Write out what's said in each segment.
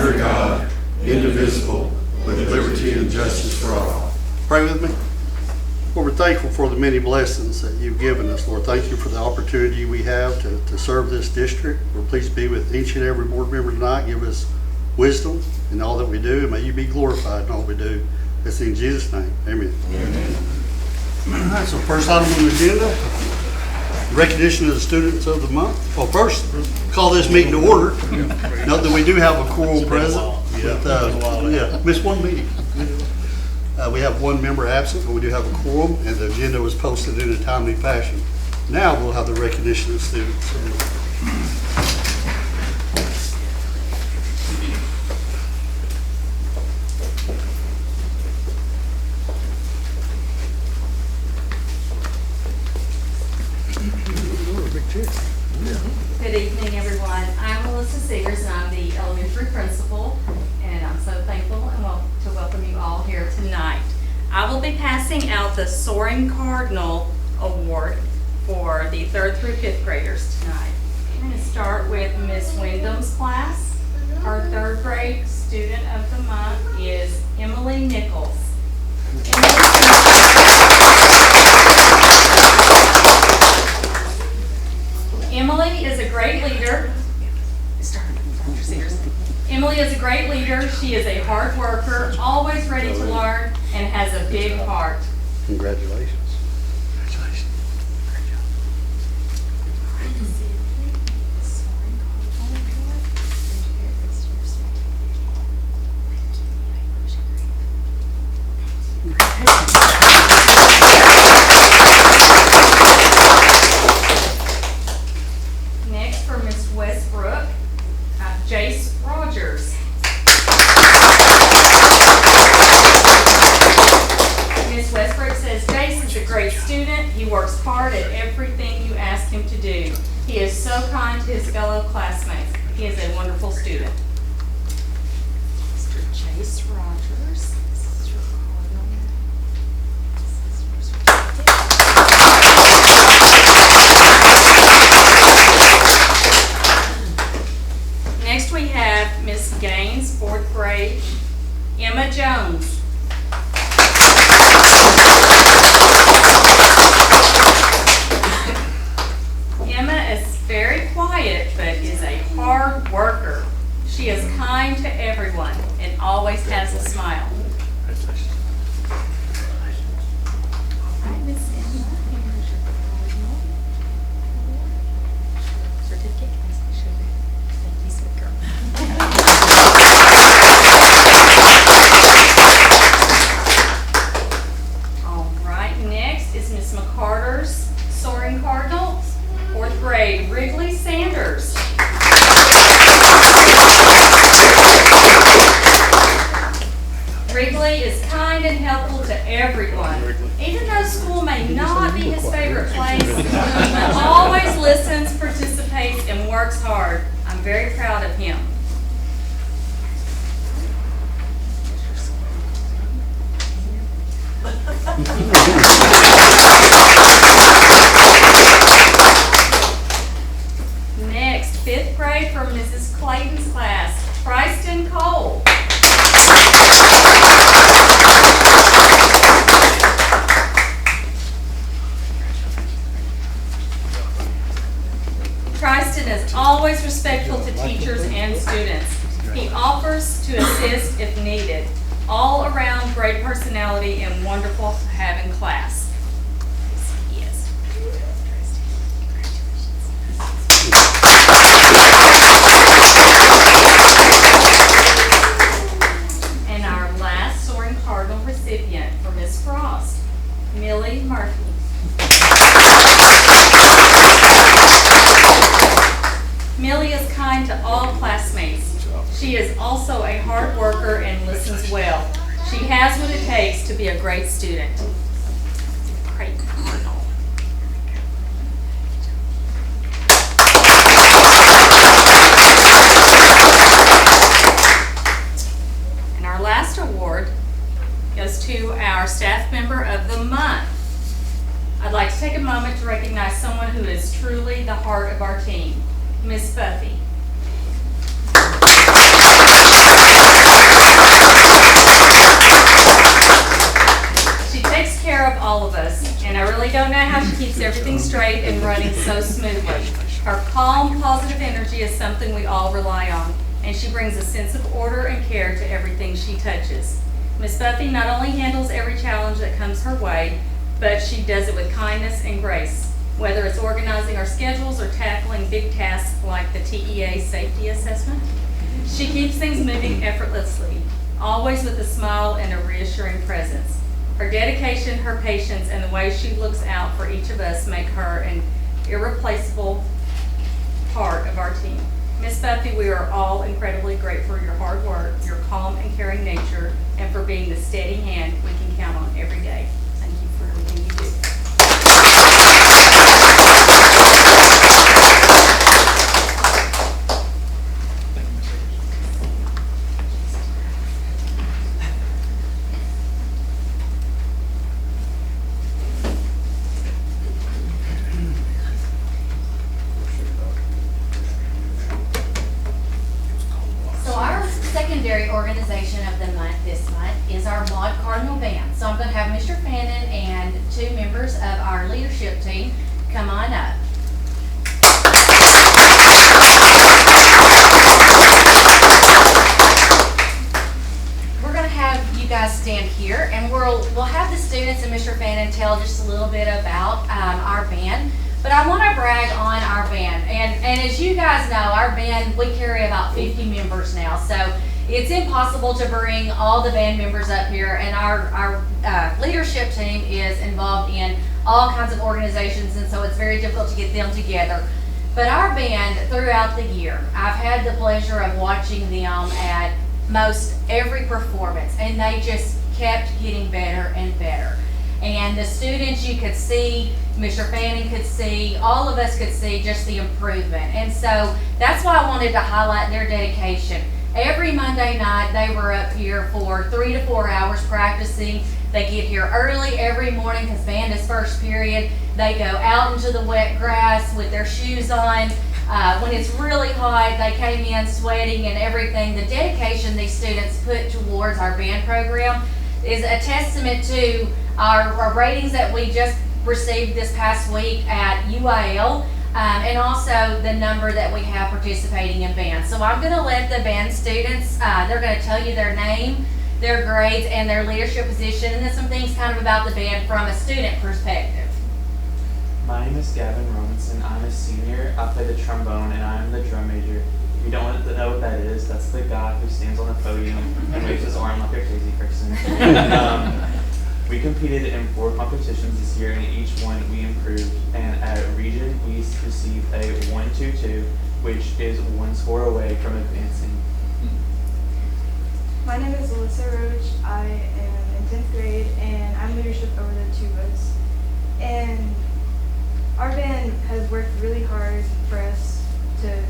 under God, indivisible, with liberty and justice for all. Pray with me. Lord, we're thankful for the many blessings that you've given us. Lord, thank you for the opportunity we have to serve this district. Lord, please be with each and every board member tonight. Give us wisdom in all that we do, and may you be glorified in all we do. It's in Jesus' name. Amen. Amen. All right, so first item on the agenda, recognition of the students of the month. Well, first, call this meeting to order. Note that we do have a quorum present. Missed one meeting. We have one member absent, but we do have a quorum, and the agenda was posted in a timely fashion. Now we'll have the recognition of students. Good evening, everyone. I'm Melissa Seegers, and I'm the elementary principal, and I'm so thankful and to welcome you all here tonight. I will be passing out the Soaring Cardinal Award for the 3rd through 5th graders tonight. I'm going to start with Miss Wyndham's class. Our 3rd grade student of the month is Emily Nichols. Emily is a great leader. Emily is a great leader. She is a hard worker, always ready to learn, and has a big heart. Congratulations. Next, for Miss Westbrook, Jace Rogers. Miss Westbrook says Jace is a great student. He works hard at everything you ask him to do. He is so kind to his fellow classmates. He is a wonderful student. Mr. Jace Rogers. Next we have Miss Gaines, 4th grade, Emma Jones. Emma is very quiet, but is a hard worker. She is kind to everyone and always has a smile. Hi, Miss Emma. Certificate. All right, next is Miss McCarter's Soaring Cardinals, 4th grade, Wrigley Sanders. Wrigley is kind and helpful to everyone. Even though school may not be his favorite place, he always listens, participates, and works hard. I'm very proud of him. Next, 5th grade from Mrs. Clayton's class, Tristan Cole. Tristan is always respectful to teachers and students. He offers to assist if needed. All around great personality and wonderful to have in class. Yes. And our last Soaring Cardinal recipient for Miss Frost, Millie Murphy. Millie is kind to all classmates. She is also a hard worker and listens well. She has what it takes to be a great student. Great Cardinal. And our last award goes to our staff member of the month. I'd like to take a moment to recognize someone who is truly the heart of our team, Miss Buffy. and she brings a sense of order and care to everything she touches. Miss Buffy not only handles every challenge that comes her way, but she does it with kindness and grace, whether it's organizing our schedules or tackling big tasks like the TEA safety assessment. She keeps things moving effortlessly, always with a smile and a reassuring presence. Her dedication, her patience, and the way she looks out for each of us make her an irreplaceable part of our team. Miss Buffy, we are all incredibly grateful for your hard work, your calm and caring nature, and for being the steady hand we can count on every day. Thank you for everything you do. Secondary organization of the month this month is our Maud Cardinal Band. So I'm going to have Mr. Fannin and 2 members of our leadership team come on up. We're going to have you guys stand here, and we'll have the students and Mr. Fannin tell just a little bit about our band. But I want to brag on our band, and as you guys know, our band, we carry about 50 members now, so it's impossible to bring all the band members up here, and our leadership team is involved in all kinds of organizations, and so it's very difficult to get them together. But our band, throughout the year, I've had the pleasure of watching them at most every performance, and they just kept getting better and better. And the students, you could see, Mr. Fanning could see, all of us could see just the improvement. And so that's why I wanted to highlight their dedication. Every Monday night, they were up here for 3 to 4 hours practicing. They get here early every morning because band is first period. They go out into the wet grass with their shoes on. When it's really hot, they came in sweating and everything. The dedication these students put towards our band program is a testament to our ratings that we just received this past week at UIL, and also the number that we have participating in band. So I'm going to let the band students, they're going to tell you their name, their grades, and their leadership position, and then some things kind of about the band from a student perspective. My name is Gavin Robinson. I'm a senior. I play the trombone, and I'm the drum major. If you don't want to know what that is, that's the guy who stands on the podium and waves his arm like a crazy person. We competed in 4 competitions this year, and in each one we improved. And at region, we received a 1-2-2, which is 1 score away from advancing. My name is Alyssa Roach. I am in 10th grade, and I'm leadership over the tubas. And our band has worked really hard for us to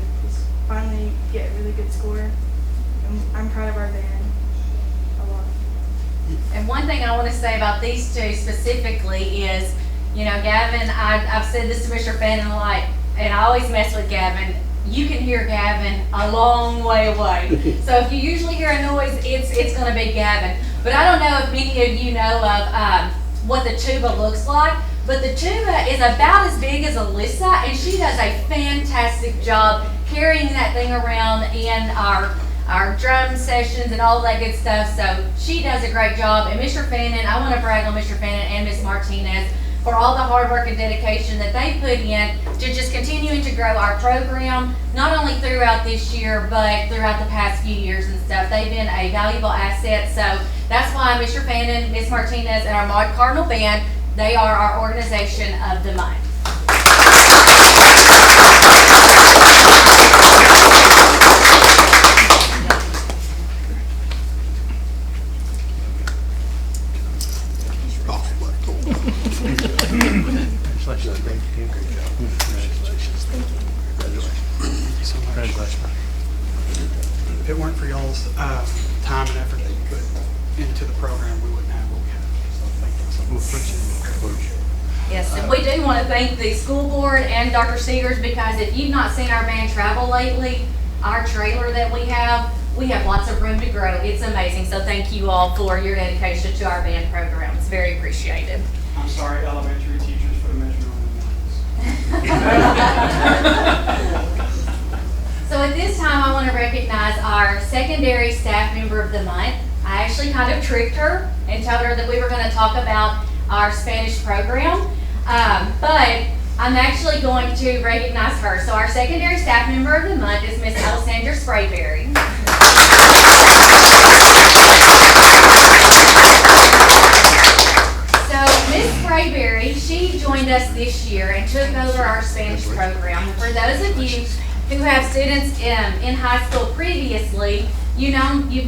finally get a really good score. And I'm proud of our band a lot. And one thing I want to say about these 2 specifically is, you know, Gavin, I've said this to Mr. Fannin a lot, and I always mess with Gavin. You can hear Gavin a long way away. So if you usually hear a noise, it's going to be Gavin. But I don't know if many of you know of what the tuba looks like, but the tuba is about as big as Alyssa, and she does a fantastic job carrying that thing around in our drum sessions and all that good stuff. So she does a great job. And Mr. Fannin, I want to brag on Mr. Fannin and Ms. Martinez for all the hard work and dedication that they put in to just continuing to grow our program, not only throughout this year, but throughout the past few years and stuff. They've been a valuable asset. So that's why Mr. Fannin, Ms. Martinez, and our Maud Cardinal Band, they are our organization of the month. If it weren't for y'all's time and effort that you put into the program, we wouldn't have what we have. So thank you so much. Yes, and we do want to thank the school board and Dr. Seegers, because if you've not seen our band travel lately, our trailer that we have lots of room to grow. It's amazing. So thank you all for your dedication to our band program. It's very appreciated. I'm sorry, elementary teachers, for the measuring on the lines. So at this time, I want to recognize our secondary staff member of the month. I actually kind of tricked her and told her that we were going to talk about our Spanish program, but I'm actually going to recognize her. So our secondary staff member of the month is Miss Alessandra Sprayberry. So Miss Sprayberry, she joined us this year and took over our Spanish program. For those of you who have students in high school previously, you've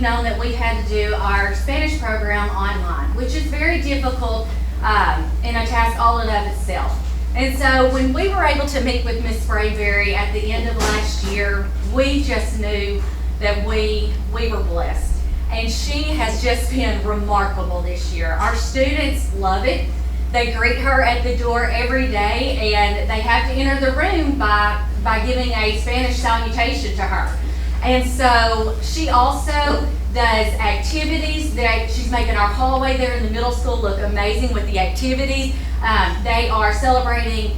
known that we've had to do our Spanish program online, which is very difficult and a task all in of itself. And so when we were able to meet with Miss Sprayberry at the end of last year, we just knew that we were blessed. And she has just been remarkable this year. Our students love it. They greet her at the door every day, and they have to enter the room by giving a Spanish salutation to her. And so she also does activities. She's making our hallway there in the middle school look amazing with the activities. They are celebrating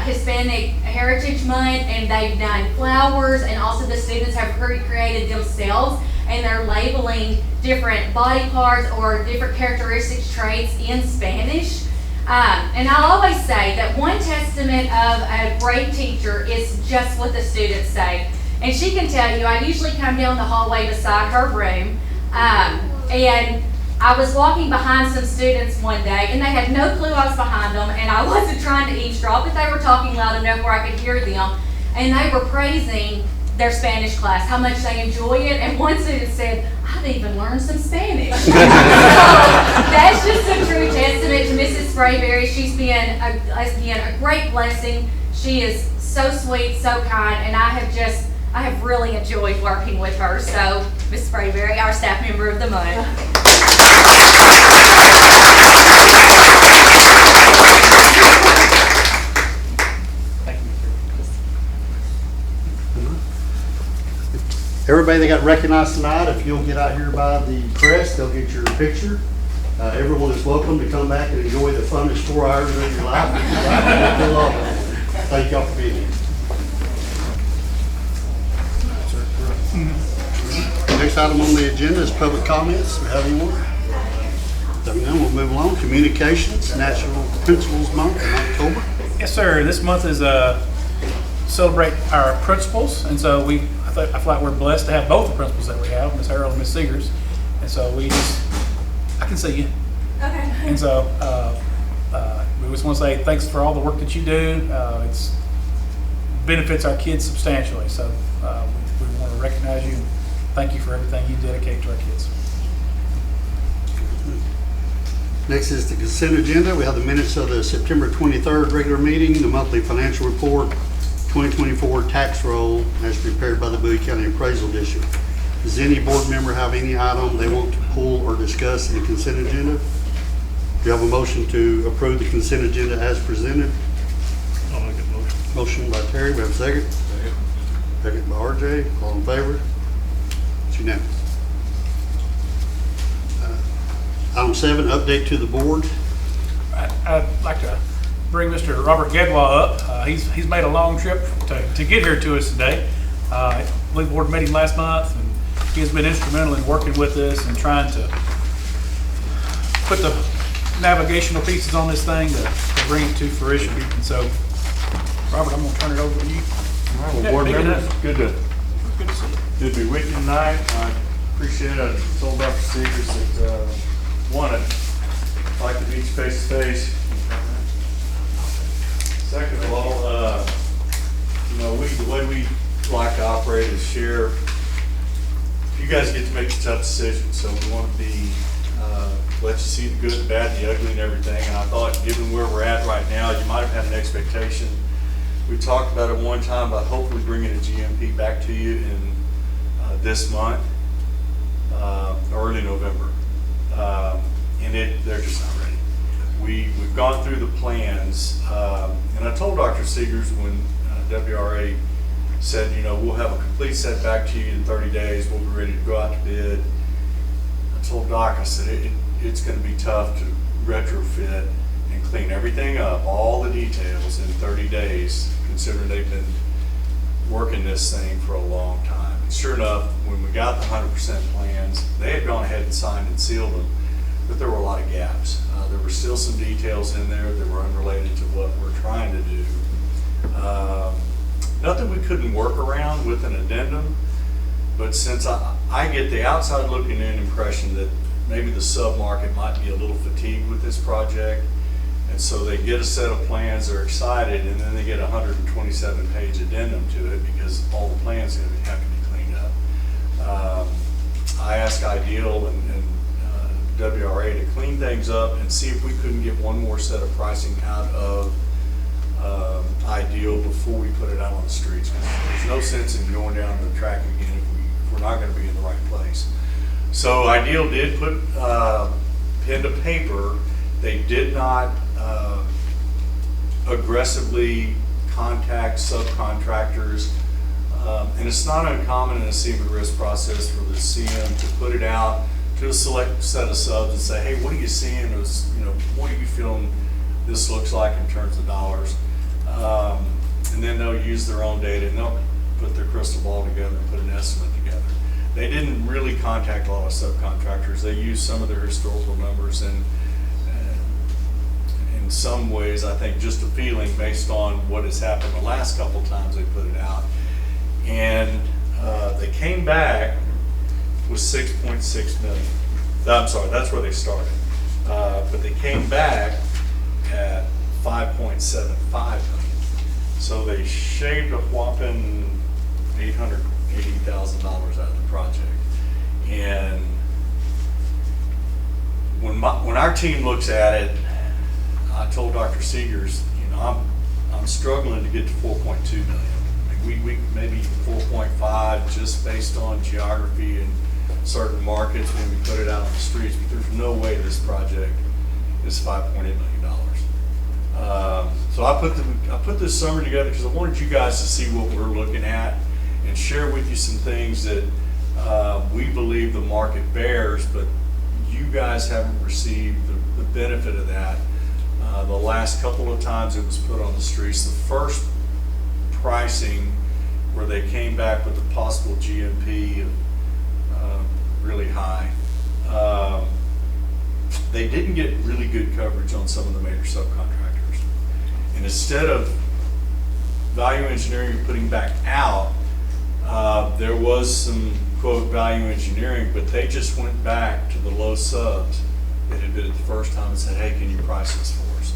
Hispanic Heritage Month, and they've done flowers, and also the students have recreated themselves, and they're labeling different body parts or different characteristics, traits in Spanish. And I always say that one testament of a great teacher is just what the students say. And she can tell you, I usually come down the hallway beside her room, and I was walking behind some students one day, and they had no clue I was behind them, and I wasn't trying to eavesdrop, but they were talking loud enough where I could hear them, and they were praising their Spanish class, how much they enjoy it, and one student said, I've even learned some Spanish. So that's just a true testament to Mrs. Sprayberry. She's been a great blessing. She is so sweet, so kind, and I have really enjoyed working with her. So, Ms. Sprayberry, our staff member of the month. Thank you, Everybody that got recognized tonight, if you'll get out here by the press, they'll get your picture. Everyone is welcome to come back and enjoy the funnest 4 hours of your life. Thank y'all for being here. Next item on the agenda is public comments. Do we have anyone? Then we'll move along. Communications, National Principals Month in October. Yes, sir. This month is celebrate our principals, and so I feel like we're blessed to have both the principals that we have, Miss Harold and Miss Seegers, and so I can see you. Okay. And so we just want to say thanks for all the work that you do. It's benefits our kids substantially, so we want to recognize you and thank you for everything you dedicate to our kids. Next is the consent agenda. We have the minutes of the September 23rd regular meeting, the monthly financial report, 2024 tax roll as prepared by the Bowie County Appraisal District. Does any board member have any item they want to pull or discuss in the consent agenda? Do you have a motion to approve the consent agenda as presented? I'll make a motion. Motion by Terry, we have a second. Second by RJ, all in favor? It's unanimous. Item 7, update to the board. I'd like to bring Mr. Robert Gadwa up. He's made a long trip to get here to us today. I believe board meeting last month, and he has been instrumental in working with us and trying to put the navigational pieces on this thing to bring it to fruition. And so, Robert, I'm going to turn it over to you. Well, Yeah, board pick it members, up. good to see you. Good to be with you tonight. I appreciate it. I told Dr. Seegers that, one, I'd like to meet you face to face. Second of all, the way we like to operate is share. You guys get to make the tough decisions, so we want to be, let you see the good, the bad, the ugly, and everything. And I thought, given where we're at right now, you might have had an expectation. We talked about it one time about hopefully bringing a GMP back to you in this month, early November, and they're just not ready. We've gone through the plans, and I told Dr. Seegers when WRA said, we'll have a complete set back to you in 30 days. We'll be ready to go out to bid. I told Doc, I said it's going to be tough to retrofit and clean everything up, all the details in 30 days, considering they've been working this thing for a long time. And sure enough, when we got the 100% plans, they had gone ahead and signed and sealed them, but there were a lot of gaps. There were still some details in there that were unrelated to what we're trying to do. Nothing we couldn't work around with an addendum, but since I get the outside looking in impression that maybe the sub-market might be a little fatigued with this project, and so they get a set of plans, they're excited, and then they get a 127-page addendum to it because all the plans have to be cleaned up. I asked Ideal and WRA to clean things up and see if we couldn't get one more set of pricing out of Ideal before we put it out on the streets. There's no sense in going down the track again if we're not going to be in the right place. So Ideal did put pen to paper. They did not aggressively contact subcontractors. And it's not uncommon in a CM risk process for the CM to put it out to a select set of subs and say, hey, what are you seeing? What are you feeling this looks like in terms of dollars? And then they'll use their own data and they'll put their crystal ball together and put an estimate together. They didn't really contact a lot of subcontractors. They used some of their historical numbers and in some ways, I think just a feeling based on what has happened the last couple times they put it out. And they came back with 6.6 million. I'm sorry, that's where they started. But they came back at 5.75 million. So they shaved a whopping $880,000 out of the project. And when our team looks at it, I told Dr. Seegers, I'm struggling to get to 4.2 million. We maybe 4.5 just based on geography and certain markets when we put it out on the streets, but there's no way this project is $5.8 million. So I put this summary together because I wanted you guys to see what we're looking at and share with you some things that we believe the market bears, but you guys haven't received the benefit of that. The last couple of times it was put on the streets, the first pricing where they came back with a possible GMP really high. They didn't get really good coverage on some of the major subcontractors. And instead of value engineering putting back out, there was some quote value engineering, but they just went back to the low subs that had bid it the first time and said, hey, can you price this for us?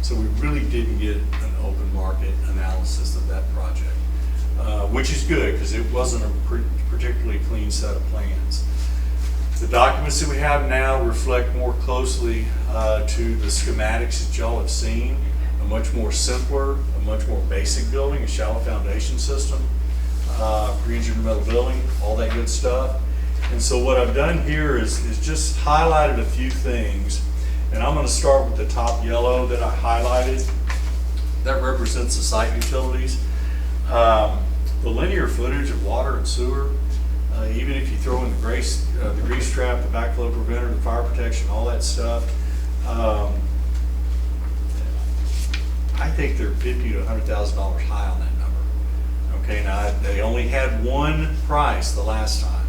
So we really didn't get an open market analysis of that project, which is good because it wasn't a particularly clean set of plans. The documents that we have now reflect more closely to the schematics that y'all have seen, a much more simpler, a much more basic building, a shallow foundation system, pre-engineered metal building, all that good stuff. And so what I've done here is just highlighted a few things. And I'm going to start with the top yellow that I highlighted. That represents the site utilities. The linear footage of water and sewer, even if you throw in the grease trap, the backflow preventer, the fire protection, all that stuff, I think they're $50,000 to $100,000 high on that number. Okay, now they only had one price the last time.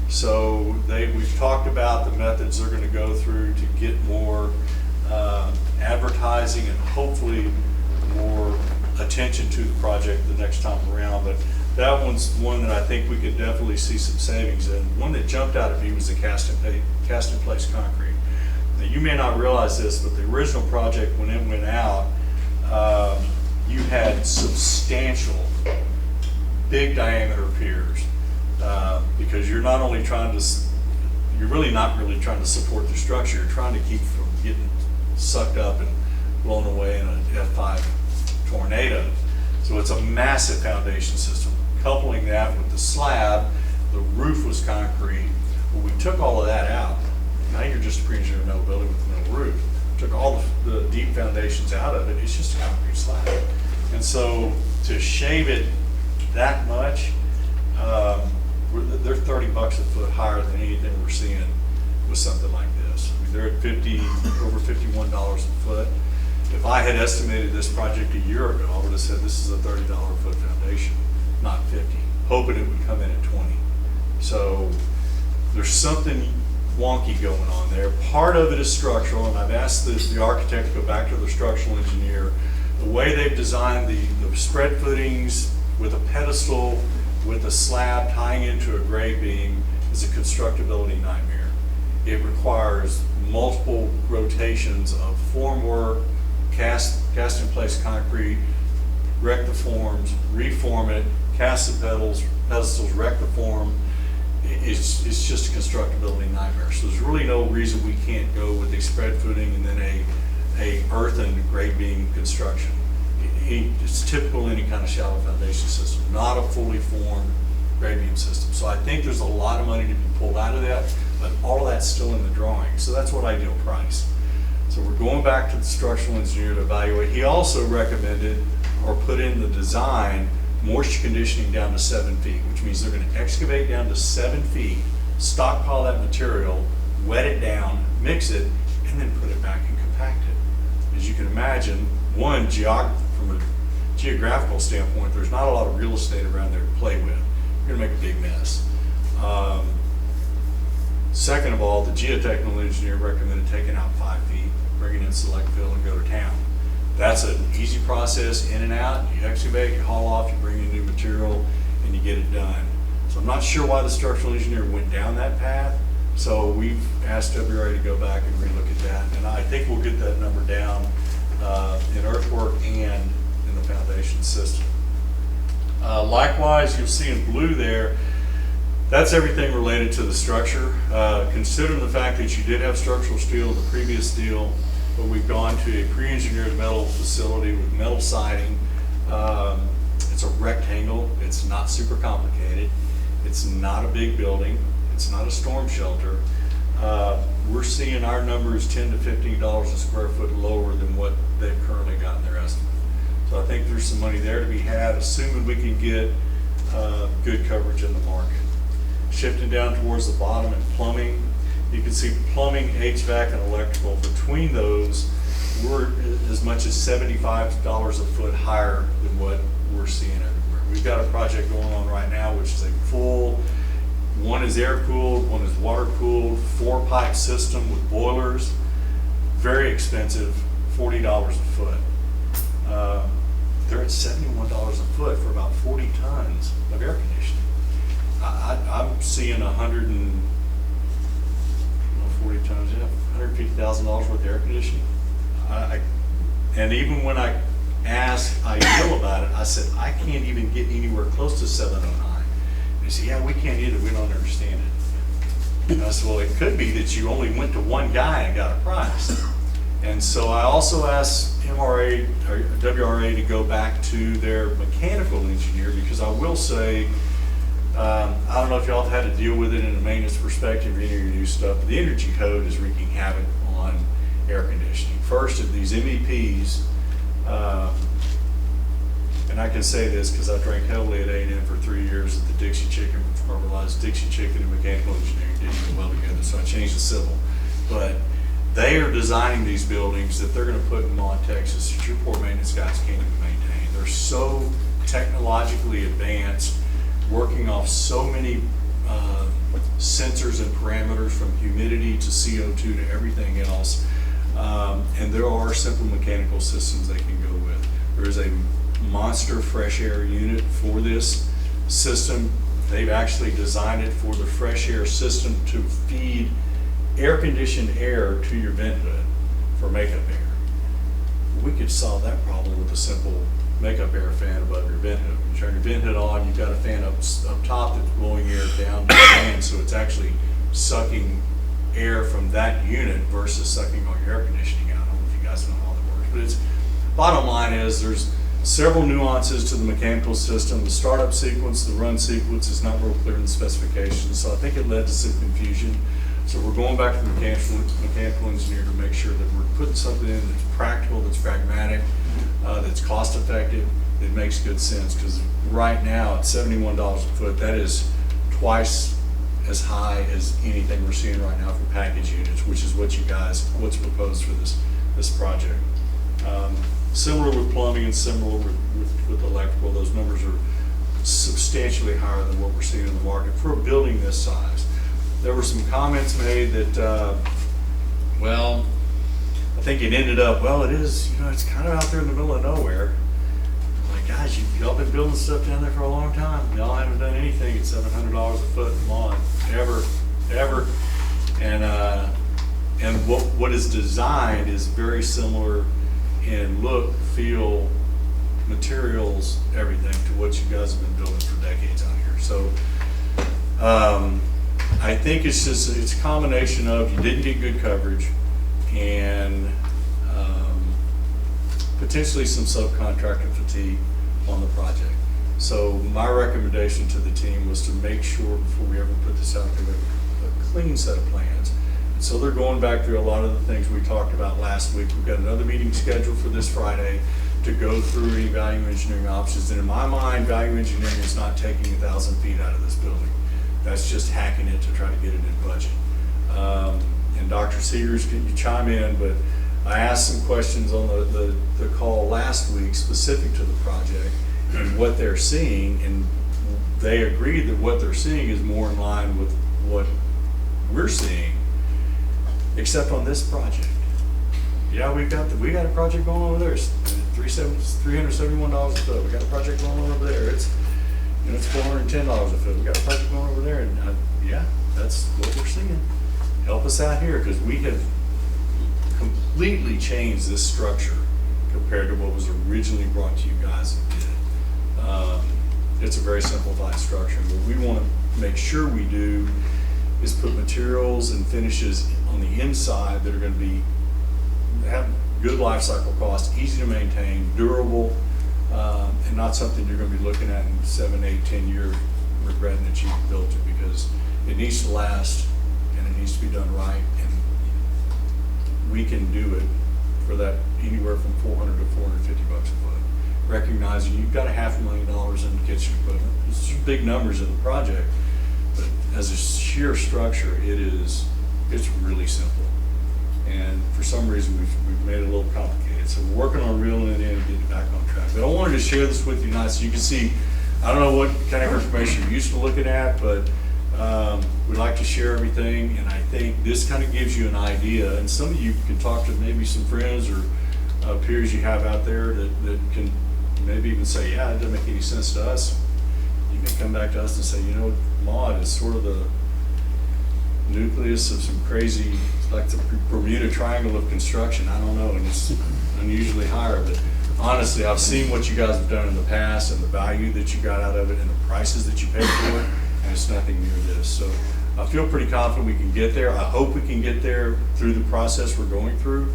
So we've talked about the methods they're going to go through to get more advertising and hopefully more attention to the project the next time around. But that one's one that I think we could definitely see some savings in. One that jumped out at me was the cast in place concrete. Now you may not realize this, but the original project when it went out, you had substantial big diameter piers. Because you're not only you're really not really trying to support the structure, you're trying to keep from getting sucked up and blown away in an F5 tornado. So it's a massive foundation system. Coupling that with the slab, the roof was concrete. Well, we took all of that out. Now you're just a pre-engineered metal building with no roof. Took all the deep foundations out of it. It's just a concrete slab. And so to shave it that much, they're $30 a foot higher than anything we're seeing with something like this. I mean, they're at over $51 a foot. If I had estimated this project a year ago, I would have said this is a $30 a foot foundation, not 50, hoping it would come in at 20. So there's something wonky going on there. Part of it is structural, and I've asked the architect to go back to the structural engineer. The way they've designed the spread footings with a pedestal, with a slab tying into a grade beam is a constructability nightmare. It requires multiple rotations of formwork, cast in place concrete, wreck the forms, reform it, cast the pedestals, wreck the form. It's just a constructability nightmare. So there's really no reason we can't go with a spread footing and then a earthen grade beam construction. It's typical in any kind of shallow foundation system, not a fully formed grade beam system. So I think there's a lot of money to be pulled out of that, but all of that's still in the drawing. So that's what ideal price. So we're going back to the structural engineer to evaluate. He also recommended or put in the design moisture conditioning down to 7 feet, which means they're going to excavate down to 7 feet, stockpile that material, wet it down, mix it, and then put it back and compact it. As you can imagine, from a geographical standpoint, there's not a lot of real estate around there to play with. You're going to make a big mess. Second of all, the geotechnical engineer recommended taking out 5 feet, bringing in select fill, and go to town. That's an easy process, in and out. You excavate, you haul off, you bring in new material, and you get it done. So I'm not sure why the structural engineer went down that path. So we've asked WRA to go back and relook at that, and I think we'll get that number down in earthwork and in the foundation system. Likewise, you'll see in blue there, that's everything related to the structure. Considering the fact that you did have structural steel in the previous deal, but we've gone to a pre-engineered metal facility with metal siding. It's a rectangle. It's not super complicated. It's not a big building. It's not a storm shelter. We're seeing our numbers $10 to $15 a square foot lower than what they've currently got in their estimate. So I think there's some money there to be had, assuming we can get good coverage in the market. Shifting down towards the bottom in plumbing, you can see plumbing, HVAC, and electrical. Between those, we're as much as $75 a foot higher than what we're seeing everywhere. We've got a project going on right now, which is a full, one is air cooled, one is water cooled, 4-pipe system with boilers. Very expensive, $40 a foot. They're at $71 a foot for about 40 tons of air conditioning. I'm seeing $140 tons, yeah, $150,000 worth of air conditioning. And even when I asked Ideal about it, I said, I can't even get anywhere close to 709. They said, yeah, we can't either, we don't understand it. And I said, well, it could be that you only went to one guy and got a price. And so I also asked MRA or WRA to go back to their mechanical engineer, because I will say, I don't know if y'all have had to deal with it in a maintenance perspective or any of your new stuff, but the energy code is wreaking havoc on air conditioning. First, of these MEPs, and I can say this because I drank heavily at A&M for 3 years at the Dixie Chicken, before I realized Dixie Chicken and mechanical engineering didn't go well together, so I changed to civil. But they are designing these buildings that they're going to put in Mon, Texas, that your poor maintenance guys can't even maintain. They're so technologically advanced, working off so many sensors and parameters, from humidity to CO2 to everything else. And there are simple mechanical systems they can go with. There is a monster fresh air unit for this system. They've actually designed it for the fresh air system to feed air-conditioned air to your vent hood for makeup air. We could solve that problem with a simple makeup air fan above your vent hood. You turn your vent hood on, you've got a fan up top that's blowing air down to the fan, so it's actually sucking air from that unit versus sucking all your air conditioning out. I don't know if you guys know how that works, but it's, bottom line is there's several nuances to the mechanical system. The startup sequence, the run sequence is not real clear in the specifications, so I think it led to some confusion. So we're going back to the mechanical engineer to make sure that we're putting something in that's practical, that's pragmatic, that's cost effective, that makes good sense. Because right now at $71 a foot, that is twice as high as anything we're seeing right now for package units, which is what you guys, what's proposed for this project. Similar with plumbing and similar with electrical. Those numbers are substantially higher than what we're seeing in the market for a building this size. There were some comments made that, well, I think it ended up, well, it is, it's kind of out there in the middle of nowhere. I'm like, guys, y'all been building stuff down there for a long time. Y'all haven't done anything at $700 a foot lawn, ever. And what is designed is very similar in look, feel, materials, everything to what you guys have been building for decades out here. So I think it's a combination of you didn't get good coverage and potentially some subcontractor fatigue on the project. So my recommendation to the team was to make sure before we ever put this out there, we have a clean set of plans. And so they're going back through a lot of the things we talked about last week. We've got another meeting scheduled for this Friday to go through any value engineering options. And in my mind, value engineering is not taking 1,000 feet out of this building. That's just hacking it to try to get it in budget. And Dr. Seegers, can you chime in? But I asked some questions on the call last week specific to the project and what they're seeing, and they agreed that what they're seeing is more in line with what we're seeing, except on this project. Yeah, we got a project going on over there. It's $371 a foot. We got a project going on over there. It's $410 a foot. We got a project going over there, and yeah, that's what we're seeing. Help us out here, because we have completely changed this structure compared to what was originally brought to you guys and did. It's a very simplified structure. What we want to make sure we do is put materials and finishes on the inside that are going to have good life cycle costs, easy to maintain, durable, and not something you're going to be looking at in 7, 8, 10 years regretting that you built it, because it needs to last and it needs to be done right, and we can do it for that anywhere from $400 to $450 a foot. Recognizing you've got $500,000 in kitchen equipment. It's big numbers in the project, but as a sheer structure, it's really simple. And for some reason, we've made it a little complicated. So we're working on reeling it in and getting it back on track. But I wanted to share this with you tonight so you can see, I don't know what kind of information you're used to looking at, but we like to share everything. And I think this kind of gives you an idea. And some of you can talk to maybe some friends or peers you have out there that can maybe even say, yeah, it doesn't make any sense to us. You can come back to us and say, MAUD is sort of the nucleus of some crazy, like the Bermuda Triangle of construction. I don't know, and it's unusually higher, but honestly, I've seen what you guys have done in the past and the value that you got out of it and the prices that you paid for it, and it's nothing near this. So I feel pretty confident we can get there. I hope we can get there through the process we're going through.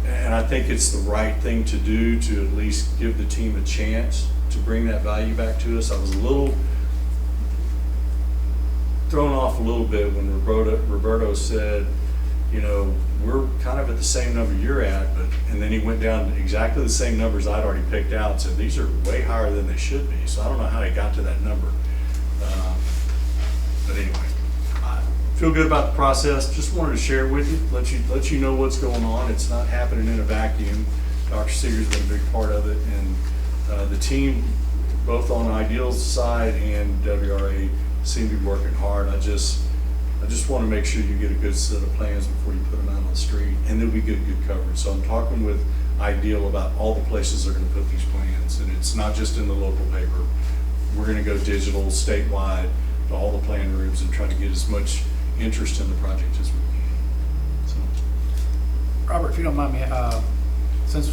And I think it's the right thing to do to at least give the team a chance to bring that value back to us. I was a little thrown off a little bit when Roberto said, we're kind of at the same number you're at, and then he went down to exactly the same numbers I'd already picked out and said, these are way higher than they should be. So I don't know how he got to that number. But anyway, I feel good about the process. Just wanted to share it with you, let you know what's going on. It's not happening in a vacuum. Dr. Seeger's been a big part of it, and the team, both on Ideal's side and WRA, seem to be working hard. I just want to make sure you get a good set of plans before you put them out on the street, and then we get good coverage. So I'm talking with Ideal about all the places they're going to put these plans, and it's not just in the local paper. We're going to go digital, statewide, to all the plan rooms and try to get as much interest in the project as we can. So, Robert, if you don't mind me, since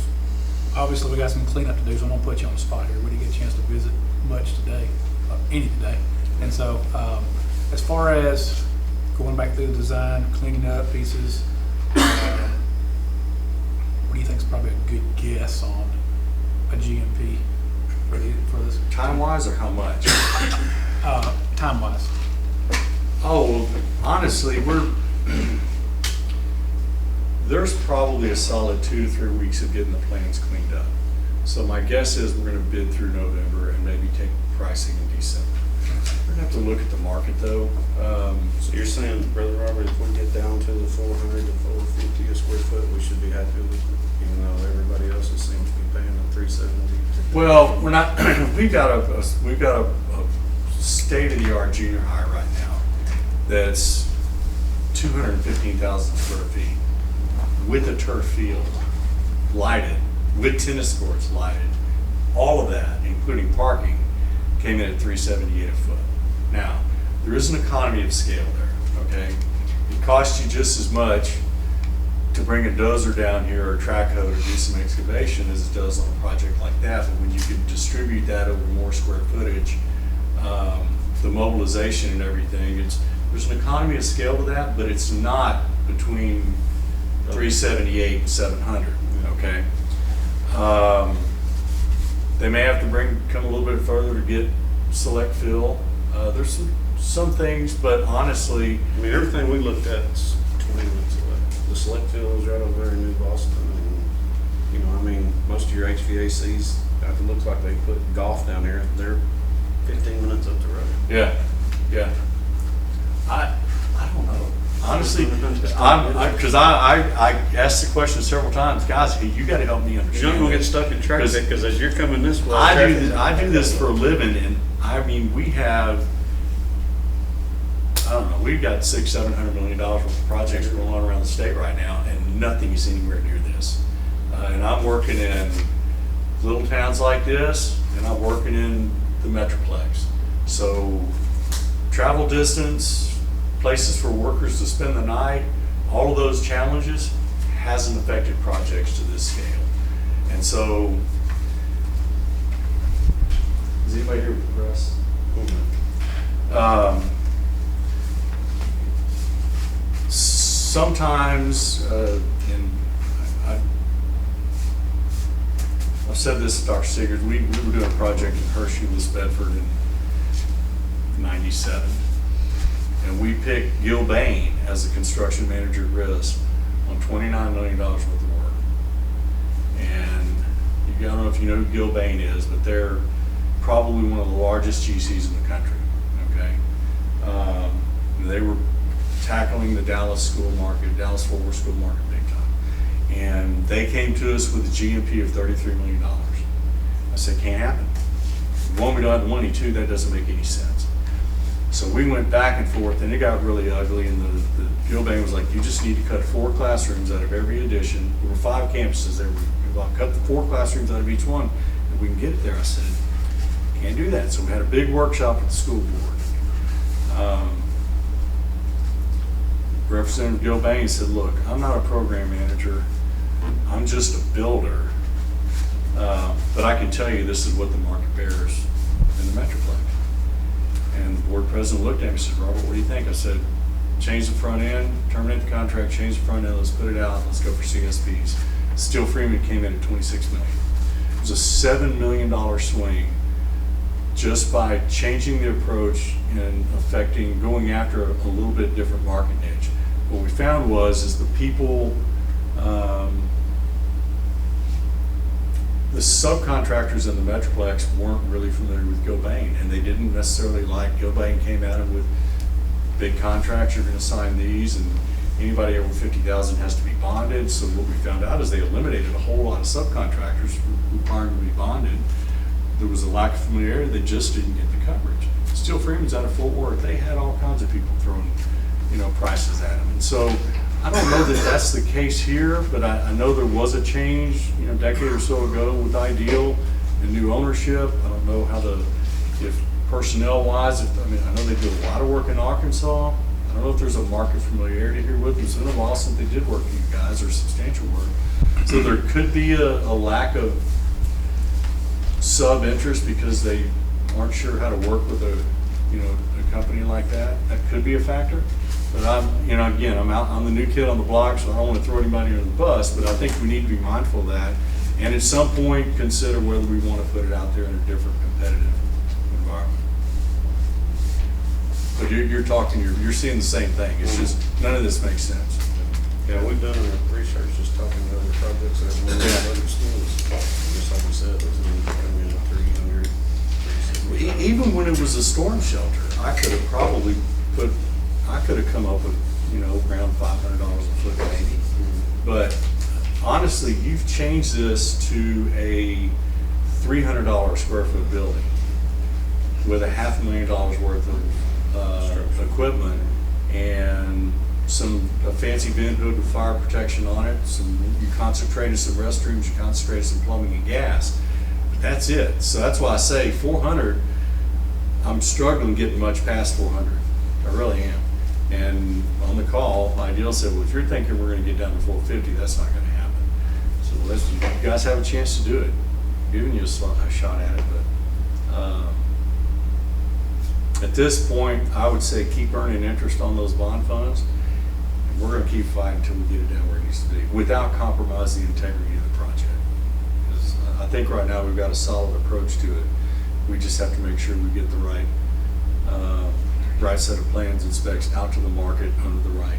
obviously we got some cleanup to do, so I'm gonna put you on the spot here. We didn't get a chance to visit much today, any today. And so, as far as going back through the design, cleaning up pieces, what do you think is probably a good guess on a GMP for this? time-wise or how much? Time-wise. Oh, honestly, there's probably a solid 2 to 3 weeks of getting the plans cleaned up. So my guess is we're going to bid through November and maybe take pricing in December. We'd have to look at the market though. So you're saying, Brother Robert, if we get down to the 400 to 450 a square foot, we should be happy with it, even though everybody else seems to be paying the 370? Well, we're not, we've got a state-of-the-art junior high right now that's 215,000 square feet with a turf field, lighted, with tennis courts lighted. All of that, including parking, came in at $378 a foot. Now, there is an economy of scale there, okay? It costs you just as much to bring a dozer down here or a track hoe to do some excavation as it does on a project like that. But when you can distribute that over more square footage, the mobilization and everything, there's an economy of scale to that, but it's not between 378 and 700, okay? They may have to come a little bit further to get select fill. There's some things, but honestly, I mean, everything we looked at is 20 minutes away. The select field is right over there in New Boston, and, you know, I mean, most of your HVACs, it looks like they put golf down there, they're 15 minutes up the road. yeah. I don't know. Honestly, because I asked the question several times, guys, hey, you got to help me understand. You're not gonna get this. stuck in traffic, because as you're coming this way. I do this for a living, and I mean, we have, I don't know, we've got $600-700 million worth of projects going on around the state right now, and nothing is anywhere near this. And I'm working in little towns like this, and I'm working in the Metroplex. So travel distance, places for workers to spend the night, all of those challenges hasn't affected projects to this scale. And so, is anybody here with the press? Sometimes, and I've said this to Dr. Sigurd, we were doing a project in Hershey, West Bedford in '97. And we picked Gil Bain as the construction manager at risk on $29 million worth of work. And I don't know if you know who Gil Bain is, but they're probably one of the largest GCs in the country, okay? They were tackling the Dallas school market, Dallas-Fort Worth school market big time. And they came to us with a GMP of $33 million. I said, can't happen. One, we don't have the money. Two, that doesn't make any sense. So we went back and forth, and it got really ugly, and the Gil Bain was like, you just need to cut 4 classrooms out of every edition. There were 5 campuses there. We cut the 4 classrooms out of each one, and we can get it there. I said, can't do that. So we had a big workshop with the school board. Representative Gil Bain said, look, I'm not a program manager. I'm just a builder. But I can tell you this is what the market bears in the Metroplex. And the board president looked at me and said, Robert, what do you think? I said, change the front end, terminate the contract, change the front end, let's put it out, let's go for CSPs. Steel Freeman came in at $26 million. It was a $7 million swing just by changing the approach and going after a little bit different market niche. What we found is the people, the subcontractors in the Metroplex weren't really familiar with Gil Bain, and they didn't necessarily like Gil Bain came at them with big contracts, you're gonna sign these, and anybody over 50,000 has to be bonded. So what we found out is they eliminated a whole lot of subcontractors requiring to be bonded. There was a lack of familiarity, they just didn't get the coverage. Steel Freeman's out of Fort Worth, they had all kinds of people throwing, prices at them. And so I don't know that that's the case here, but I know there was a change, a decade or so ago with Ideal and new ownership. I don't know if personnel-wise, I know they do a lot of work in Arkansas. I don't know if there's a market familiarity here with them. It's been a while since they did work for you guys, or substantial work. So there could be a lack of sub-interest because they aren't sure how to work with a company like that. That could be a factor. But I'm the new kid on the block, so I don't want to throw anybody under the bus, but I think we need to be mindful of that. And at some point, consider whether we want to put it out there in a different competitive environment. But you're seeing the same thing. It's just, none of this makes sense. Yeah, we've done our research just talking to other projects that have been in other schools. Just like we said, those numbers are coming in at 300, 370. even when it was a storm shelter, I could have probably I could have come up with, around $500 a foot maybe. But honestly, you've changed this to a $300 square foot building with $500,000 worth of equipment and a fancy vent hood with fire protection on it. You concentrated some restrooms, you concentrated some plumbing and gas. But that's it. So that's why I say 400. I'm struggling getting much past 400. I really am. And on the call, Ideal said, well, if you're thinking we're going to get down to 450, that's not going to happen. So you guys have a chance to do it. I'm giving you a shot at it, but at this point, I would say keep earning interest on those bond funds, and we're going to keep fighting until we get it down where it needs to be, without compromising the integrity of the project. Because I think right now we've got a solid approach to it. We just have to make sure we get the right set of plans and specs out to the market under the right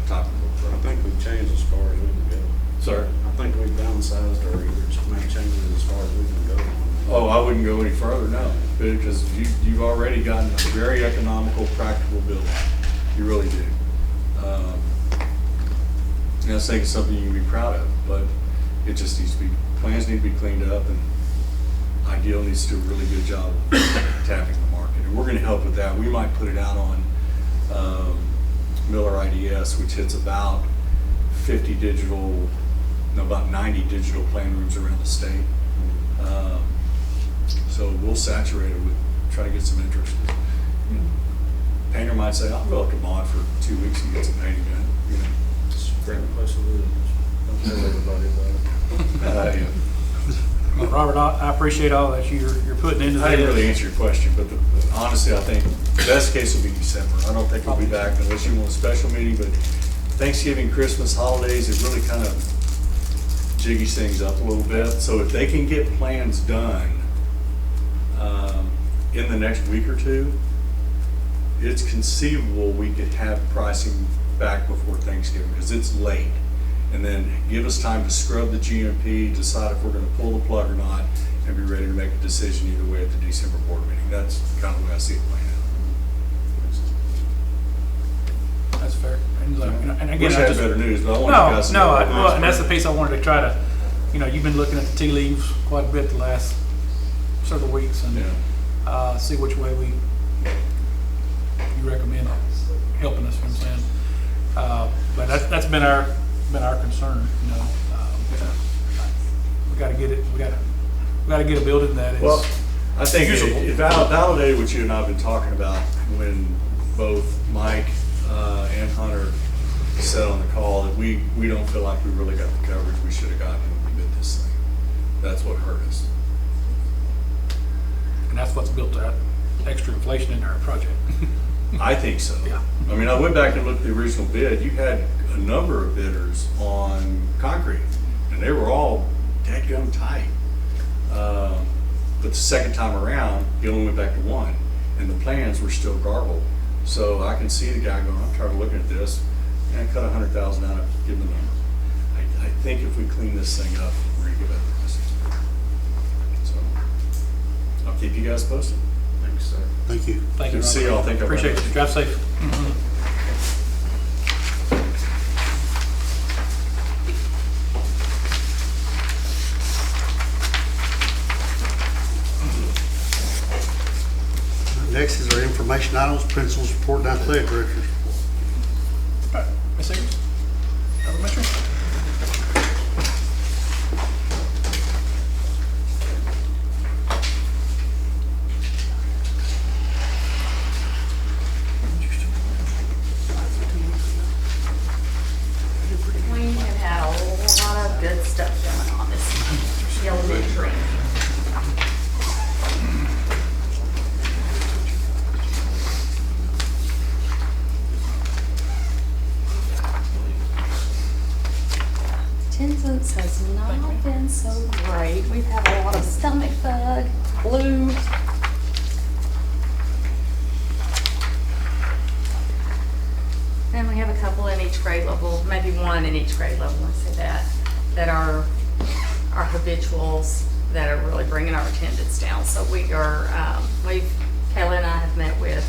topical I approach. think we've changed as far as we can go. Sir? I think we've downsized or either made changes as far as we can go. Oh, I wouldn't go any further, no, because you've already gotten a very economical, practical building. You really do. And I think it's something you can be proud of, but it just needs to be, plans need to be cleaned up, and Ideal needs to do a really good job of tapping the market. And we're gonna help with that. We might put it out on Miller IDS, which hits about 90 digital plan rooms around the state. So we'll saturate it with, try to get some interest. Painter might say, I'll go up to Mod for 2 weeks and get some painting done. It's a great place to live. Don't tell everybody about it. Yeah. Well, Robert, I appreciate all that you're putting into I didn't really this. answer your question, but honestly, I think the best case will be December. I don't think we'll be back unless you want a special meeting, but Thanksgiving, Christmas, holidays, it really kind of jiggies things up a little bit. So if they can get plans done in the next week or two, it's conceivable we could have pricing back before Thanksgiving, because it's late. And then give us time to scrub the GMP, decide if we're going to pull the plug or not, and be ready to make a decision either way at the December board meeting. That's kind of the way I see it playing out. That's fair. And again, Wish I had better news, but I want you guys to No, know. well, and that's the piece I wanted to try to, you've been looking at the tea leaves quite a bit the last several weeks, and see which way you recommend helping us, you know what I'm saying? But that's been our concern, we gotta get it, we gotta get a building that is. Well, I think usable. it validated what you and I have been talking about when both Mike and Hunter said on the call that we don't feel like we really got the coverage we should have gotten when we bid this thing. That's what hurt us. And that's what's built that extra inflation in our project. I think so. Yeah. I mean, I went back and looked at the original bid. You had a number of bidders on concrete, and they were all dadgum tight. But the second time around, he only went back to one, and the plans were still garbled. So I can see the guy going, I'm tired of looking at this, and cut $100,000 out of give him the number. I think if we clean this thing up, we're gonna get better prices. So I'll keep you guys posted. Thanks, sir. Thank you. Thank you, Good to see Robert. y'all. Think I've Appreciate read you. it. Drive safe. Next is our information items, principals report, and athletic directors report. All right, Ms. Seegers? Elementary? We have had a lot of good stuff going on this elementary. Attendance has not been so great. We've had a lot of stomach bug, flu. And we have a couple in each grade level, maybe one in each grade level, let's say that are habituals. that are really bringing our attendance down. So we are, Kayla and I have met with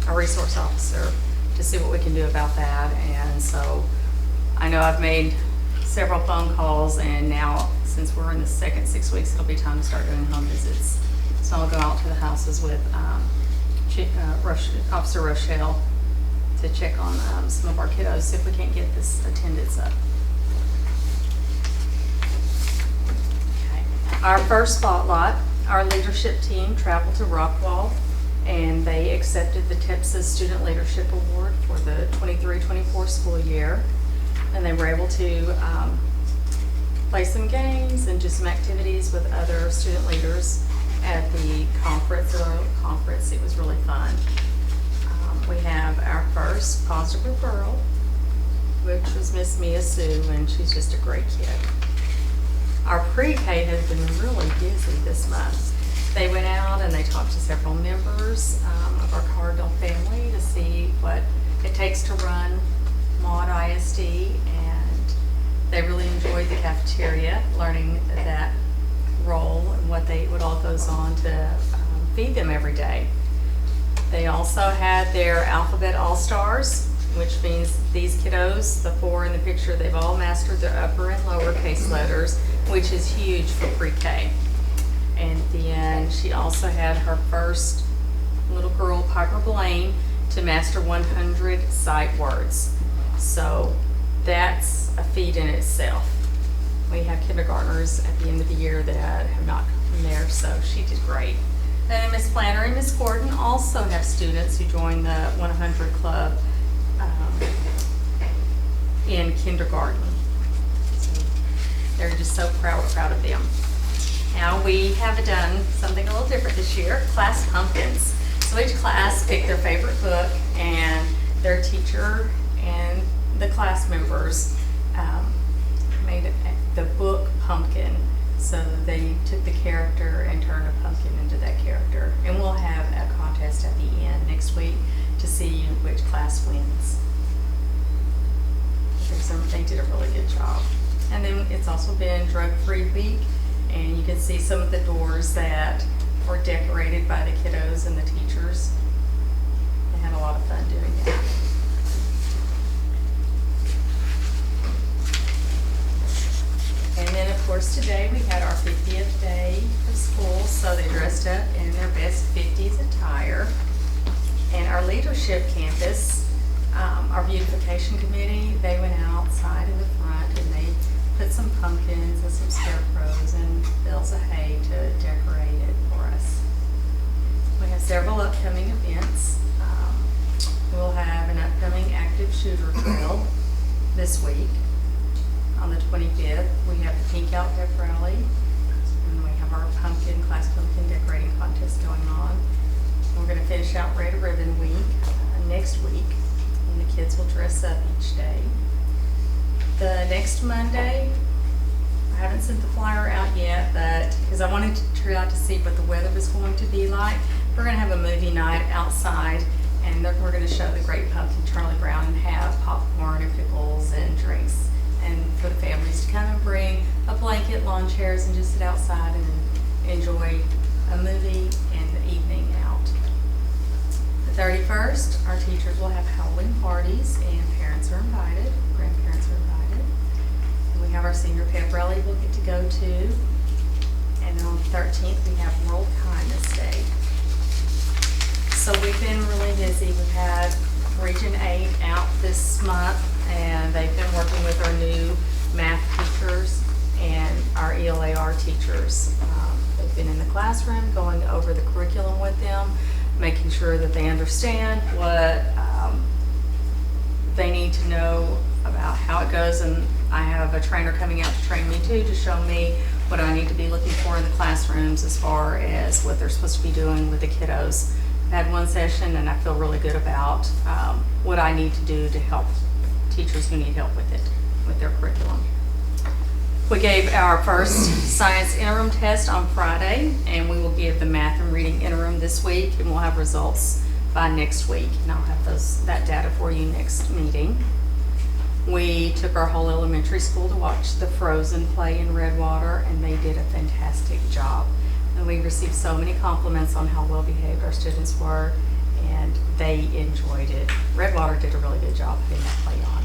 our resource officer to see what we can do about that. And so I know I've made several phone calls, and now since we're in the second 6 weeks, it'll be time to start doing home visits. So I'll go out to the houses with Officer Rochelle to check on some of our kiddos, see if we can't get this attendance up. Okay. Our first spotlight, our leadership team traveled to Rockwall, and they accepted the TEPSA Student Leadership Award for the 23-24 school year. And they were able to play some games and do some activities with other student leaders at the conference. It was really fun. We have our first positive referral, which was Miss Mia Sue, and she's just a great kid. Our pre-K has been really busy this month. They went out and they talked to several members of our Cardinal family to see what it takes to run Maud ISD, and they really enjoyed the cafeteria, learning that role and what all goes on to feed them every day. They also had their Alphabet All-Stars, which means these kiddos, the 4 in the picture, they've all mastered their upper and lower case letters, which is huge for pre-K. And then she also had her first little girl, Piper Blaine, to master 100 sight words. So that's a feat in itself. We have kindergartners at the end of the year that have not come there, so she did great. And then Miss Planner and Miss Gordon also have students who joined the 100 Club in kindergarten. So they're just so proud of them. Now we have done something a little different this year, class pumpkins. So each class picked their favorite book, and their teacher and the class members made the book pumpkin. So they took the character and turned a pumpkin into that character. And we'll have a contest at the end next week to see which class wins. They did a really good job. And then it's also been drug-free week, and you can see some of the doors that were decorated by the kiddos and the teachers. They had a lot of fun doing that. And then, of course, today we had our 50th day of school, so they dressed up in their best 50s attire. And our leadership campus, our beautification committee, they went outside in the front and they put some pumpkins and some scarecrows and bales of hay to decorate it for us. We have several upcoming events. We'll have an upcoming active shooter drill this week. On the 25th, we have the Pink Out Pep Rally, and we have our class pumpkin decorating contest going on. We're going to finish out Red Ribbon Week next week, and the kids will dress up each day. The next Monday, I haven't sent the flyer out yet, but because I wanted to try out to see what the weather was going to be like, we're going to have a movie night outside, and we're going to show the Great Pumpkin Charlie Brown and have popcorn and pickles and drinks. And for the families to come and bring a blanket, lawn chairs, and just sit outside and enjoy a movie and the evening out. The 31st, our teachers will have Halloween parties, and parents are invited, grandparents are invited. And we have our senior pep rally we'll get to go to. And then on the 13th, we have World Kindness Day. So we've been really busy. We've had Region 8 out this month, and they've been working with our new math teachers and our ELAR teachers. They've been in the classroom going over the curriculum with them, making sure that they understand what they need to know about how it goes. And I have a trainer coming out to train me too, to show me what I need to be looking for in the classrooms as far as what they're supposed to be doing with the kiddos. I had one session and I feel really good about what I need to do to help teachers who need help with it, with their curriculum. We gave our first science interim test on Friday, and we will give the math and reading interim this week, and we'll have results by next week. And I'll have that data for you next meeting. We took our whole elementary school to watch the Frozen play in Redwater, and they did a fantastic job. And we received so many compliments on how well behaved our students were, and they enjoyed it. Redwater did a really good job putting that play on.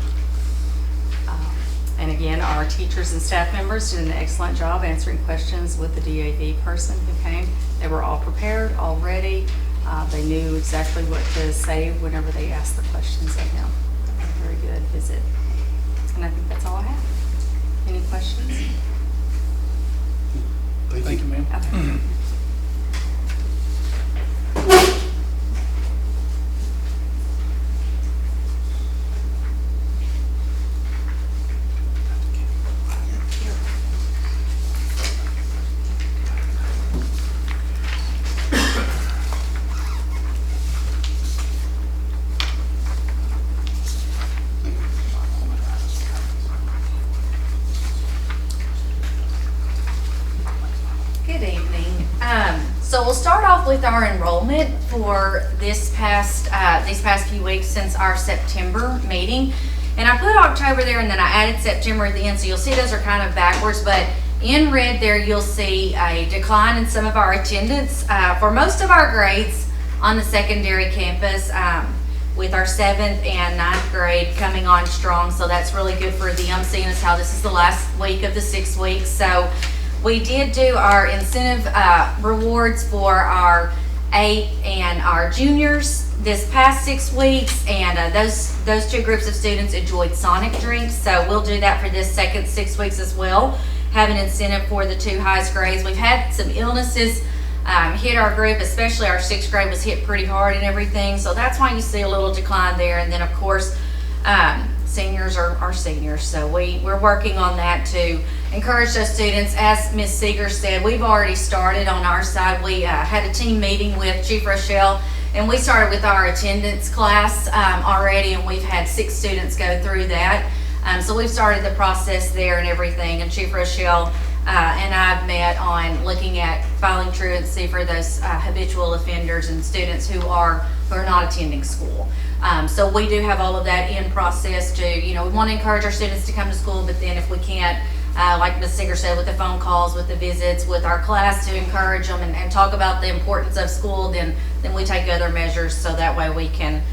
And again, our teachers and staff members did an excellent job answering questions with the DAV person who came. They were all prepared, all ready. They knew exactly what to say whenever they asked the questions of him. A very good visit. And I think that's all I have. Any questions? Thank you, ma'am. Okay. Good evening. So we'll start off with our enrollment for these past few weeks since our September meeting. And I put October there and then I added September at the end, so you'll see those are kind of backwards, but in red there you'll see a decline in some of our attendance for most of our grades on the secondary campus, with our 7th and 9th grade coming on strong. So that's really good for them, seeing as how this is the last week of the 6 weeks. So we did do our incentive rewards for our 8 and our juniors this past 6 weeks, and those two groups of students enjoyed Sonic drinks. So we'll do that for this second 6 weeks as well. Have an incentive for the 2 highest grades. We've had some illnesses hit our group, especially our 6th grade was hit pretty hard and everything. So that's why you see a little decline there. And then of course, seniors are seniors. So we're working on that to encourage those students. As Ms. Seeger said, we've already started on our side. We had a team meeting with Chief Rochelle, and we started with our attendance class already, and we've had 6 students go through that. So we've started the process there and everything, and Chief Rochelle and I've met on looking at filing truancy for those habitual offenders and students who are not attending school. So we do have all of that in process to, we want to encourage our students to come to school, but then if we can't, like Ms. Singer said, with the phone calls, with the visits, with our class to encourage them and talk about the importance of school, then we take other measures so that way we can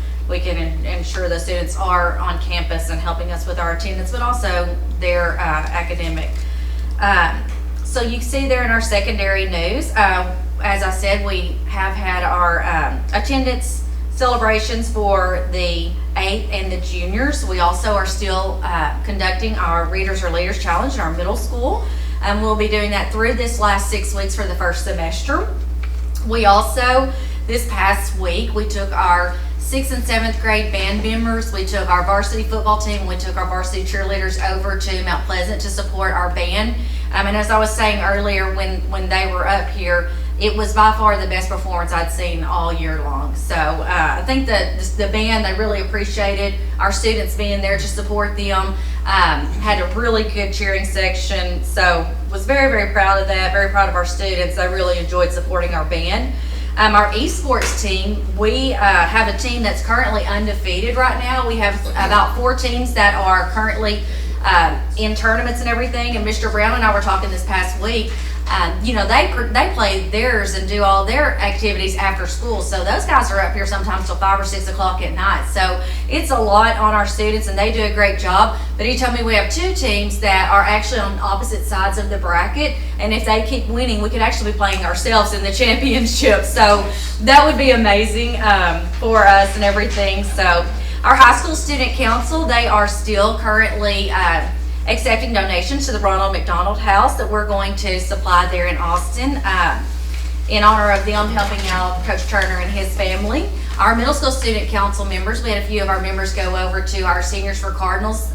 ensure the students are on campus and helping us with our attendance, but also their academic. So you see there in our secondary news, as I said, we have had our attendance celebrations for the 8th and the juniors. We also are still conducting our Readers or Leaders Challenge in our middle school, and we'll be doing that through this last 6 weeks for the first semester. We also, this past week, we took our 6th and 7th grade band members, we took our varsity football team, we took our varsity cheerleaders over to Mount Pleasant to support our band. And as I was saying earlier, when they were up here, it was by far the best performance I'd seen all year long. So I think that the band, they really appreciated our students being there to support them. Had a really good cheering section, so was very, very proud of that, very proud of our students. They really enjoyed supporting our band. Our esports team, we have a team that's currently undefeated right now. We have about 4 teams that are currently in tournaments and everything. And Mr. Brown and I were talking this past week. They play theirs and do all their activities after school. So those guys are up here sometimes till 5 or 6 o'clock at night. So it's a lot on our students, and they do a great job. But he told me we have 2 teams that are actually on opposite sides of the bracket, and if they keep winning, we could actually be playing ourselves in the championship. So that would be amazing for us and everything. So our high school student council, they are still currently accepting donations to the Ronald McDonald House that we're going to supply there in Austin in honor of them helping out Coach Turner and his family. Our middle school student council members, we had a few of our members go over to our Seniors for Cardinals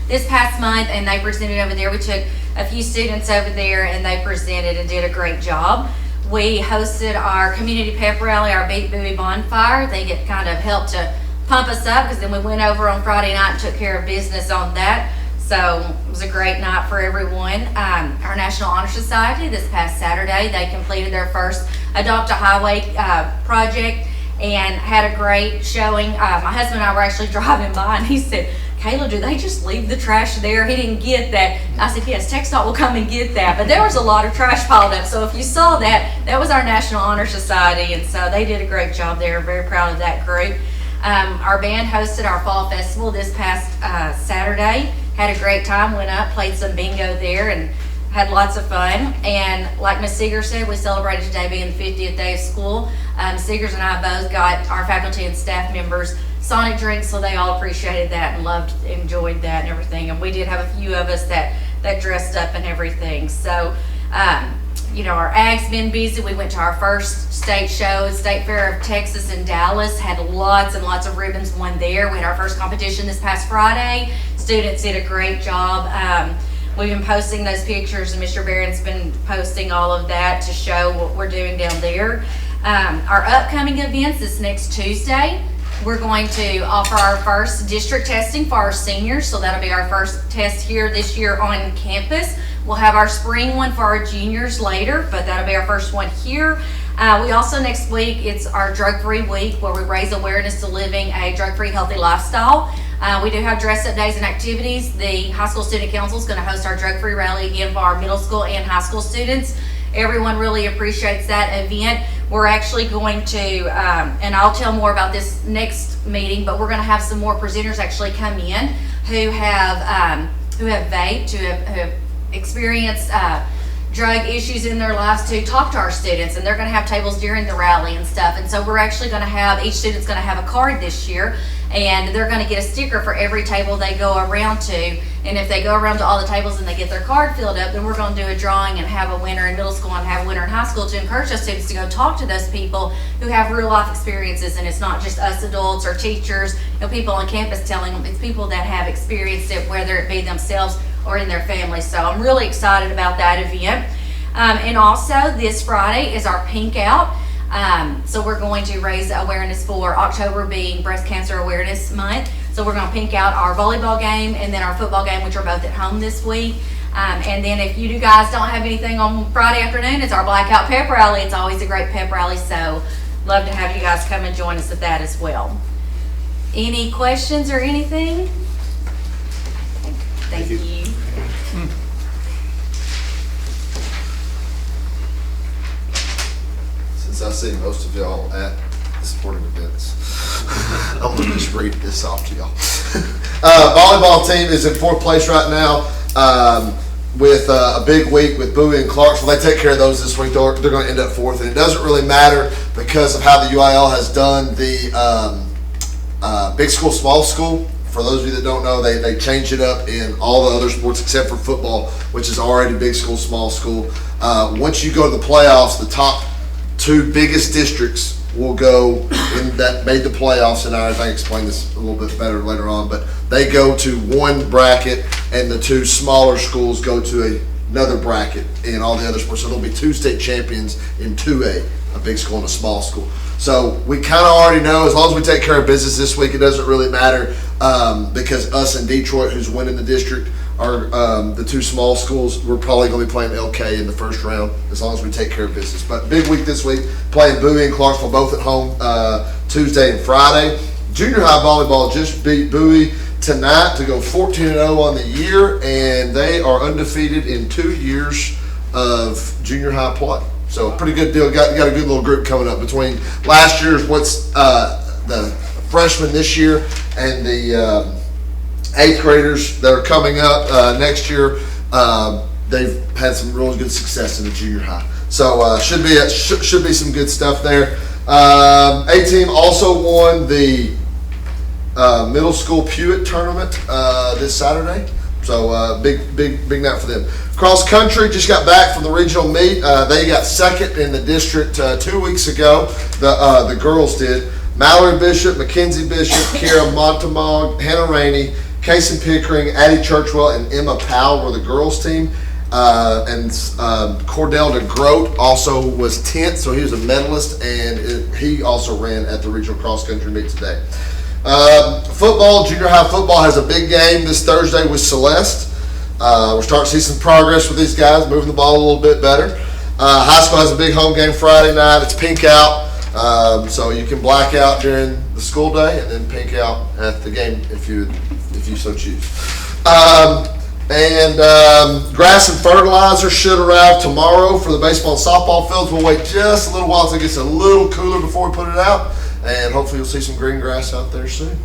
this past month, and they presented over there. We took a few students over there and they presented and did a great job. We hosted our community pep rally, our Beat Bowie bonfire. They get kind of helped to pump us up, because then we went over on Friday night and took care of business on that. So it was a great night for everyone. Our National Honor Society, this past Saturday, they completed their first Adopt a Highway project and had a great showing. My husband and I were actually driving by, and he said, Kayla, do they just leave the trash there? He didn't get that. I said, yes, TxDOT will come and get that. But there was a lot of trash piled up. So if you saw that, that was our National Honor Society. And so they did a great job there. Very proud of that group. Our band hosted our fall festival this past Saturday. Had a great time, went up, played some bingo there, and had lots of fun. And like Ms. Seeger said, we celebrated today being the 50th day of school. Seegers and I both got our faculty and staff members Sonic drinks, so they all appreciated that and enjoyed that and everything. And we did have a few of us that dressed up and everything. So, our ag's been busy. We went to our first state show, State Fair of Texas in Dallas, had lots and lots of ribbons won there. We had our first competition this past Friday. Students did a great job. We've been posting those pictures, and Mr. Barron's been posting all of that to show what we're doing down there. Our upcoming events this next Tuesday, we're going to offer our first district testing for our seniors, so that'll be our first test here this year on campus. We'll have our spring one for our juniors later, but that'll be our first one here. We also, next week, it's our drug-free week where we raise awareness to living a drug-free, healthy lifestyle. We do have dress-up days and activities. The High School Student Council is going to host our drug-free rally again for our middle school and high school students. Everyone really appreciates that event. We're actually going to, and I'll tell more about this next meeting, but we're going to have some more presenters actually come in who have vaped, who have experienced drug issues in their lives to talk to our students, and they're going to have tables during the rally and stuff. And so we're actually going to have, each student's going to have a card this year, and they're going to get a sticker for every table they go around to. And if they go around to all the tables and they get their card filled up, then we're going to do a drawing and have a winner in middle school and have a winner in high school to encourage those students to go talk to those people who have real life experiences. And it's not just us adults or teachers, people on campus telling them, it's people that have experienced it, whether it be themselves or in their families. So I'm really excited about that event. And also this Friday is our Pink Out. So we're going to raise awareness for October being Breast Cancer Awareness Month. So we're going to pink out our volleyball game and then our football game, which are both at home this week. And then if you guys don't have anything on Friday afternoon, it's our Blackout Pep Rally. It's always a great pep rally, so love to have you guys come and join us at that as well. Any questions or anything? Thank you. Since I see most of y'all at the sporting events, I'm gonna just read this off to y'all. Volleyball team is in 4th place right now with a big week with Bowie and Clarksville. They take care of those this week. They're going to end up 4th, and it doesn't really matter because of how the UIL has done the big school, small school. For those of you that don't know, they change it up in all the other sports except for football, which is already big school, small school. Once you go to the playoffs, the top 2 biggest districts will go in that made the playoffs, and I think I explain this a little bit better later on, but they go to one bracket and the 2 smaller schools go to another bracket in all the other sports. So there'll be 2 state champions in 2A, a big school and a small school. So we kind of already know, as long as we take care of business this week, it doesn't really matter because us and Detroit, who's winning the district, are the 2 small schools. We're probably going to be playing LK in the first round as long as we take care of business. But big week this week, playing Bowie and Clarksville both at home Tuesday and Friday. Junior high volleyball just beat Bowie tonight to go 14-0 on the year, and they are undefeated in 2 years of junior high play. So pretty good deal. Got a good little group coming up between last year's the freshmen this year and the 8th graders that are coming up next year. They've had some really good success in the junior high. So should be some good stuff there. A team also won the middle school Pewitt tournament this Saturday. So big night for them. Cross country just got back from the regional meet. They got 2nd in the district 2 weeks ago. The girls did. Mallory Bishop, Mackenzie Bishop, Kira Montemog, Hannah Rainey, Kason Pickering, Addie Churchwell, and Emma Powell were the girls team. And Cordell DeGroat also was 10th, so he was a medalist, and he also ran at the regional cross country meet today. Football, junior high football has a big game this Thursday with Celeste. We're starting to see some progress with these guys, moving the ball a little bit better. High school has a big home game Friday night. It's Pink Out. So you can black out during the school day and then pink out at the game if you so choose. Grass and fertilizer should arrive tomorrow for the baseball and softball fields. We'll wait just a little while until it gets a little cooler before we put it out, and hopefully you'll see some green grass out there soon.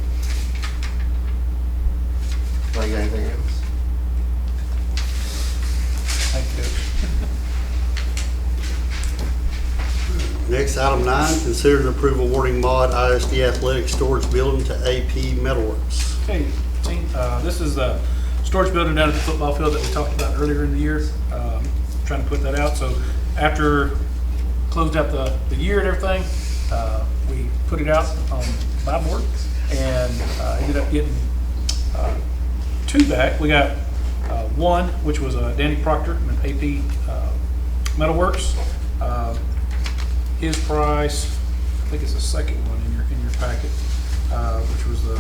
You got anything else? Thank you. Next, item 9, consider and approve awarding Mod ISD Athletic Storage Building to AP Metalworks. Okay, team, this is the storage building down at the football field that we talked about earlier in the year. Trying to put that out. So after closed out the year and everything, we put it out on my board and ended up getting 2 back. We got 1, which was Danny Proctor and AP Metalworks. His price, I think it's the second one in your packet, which was the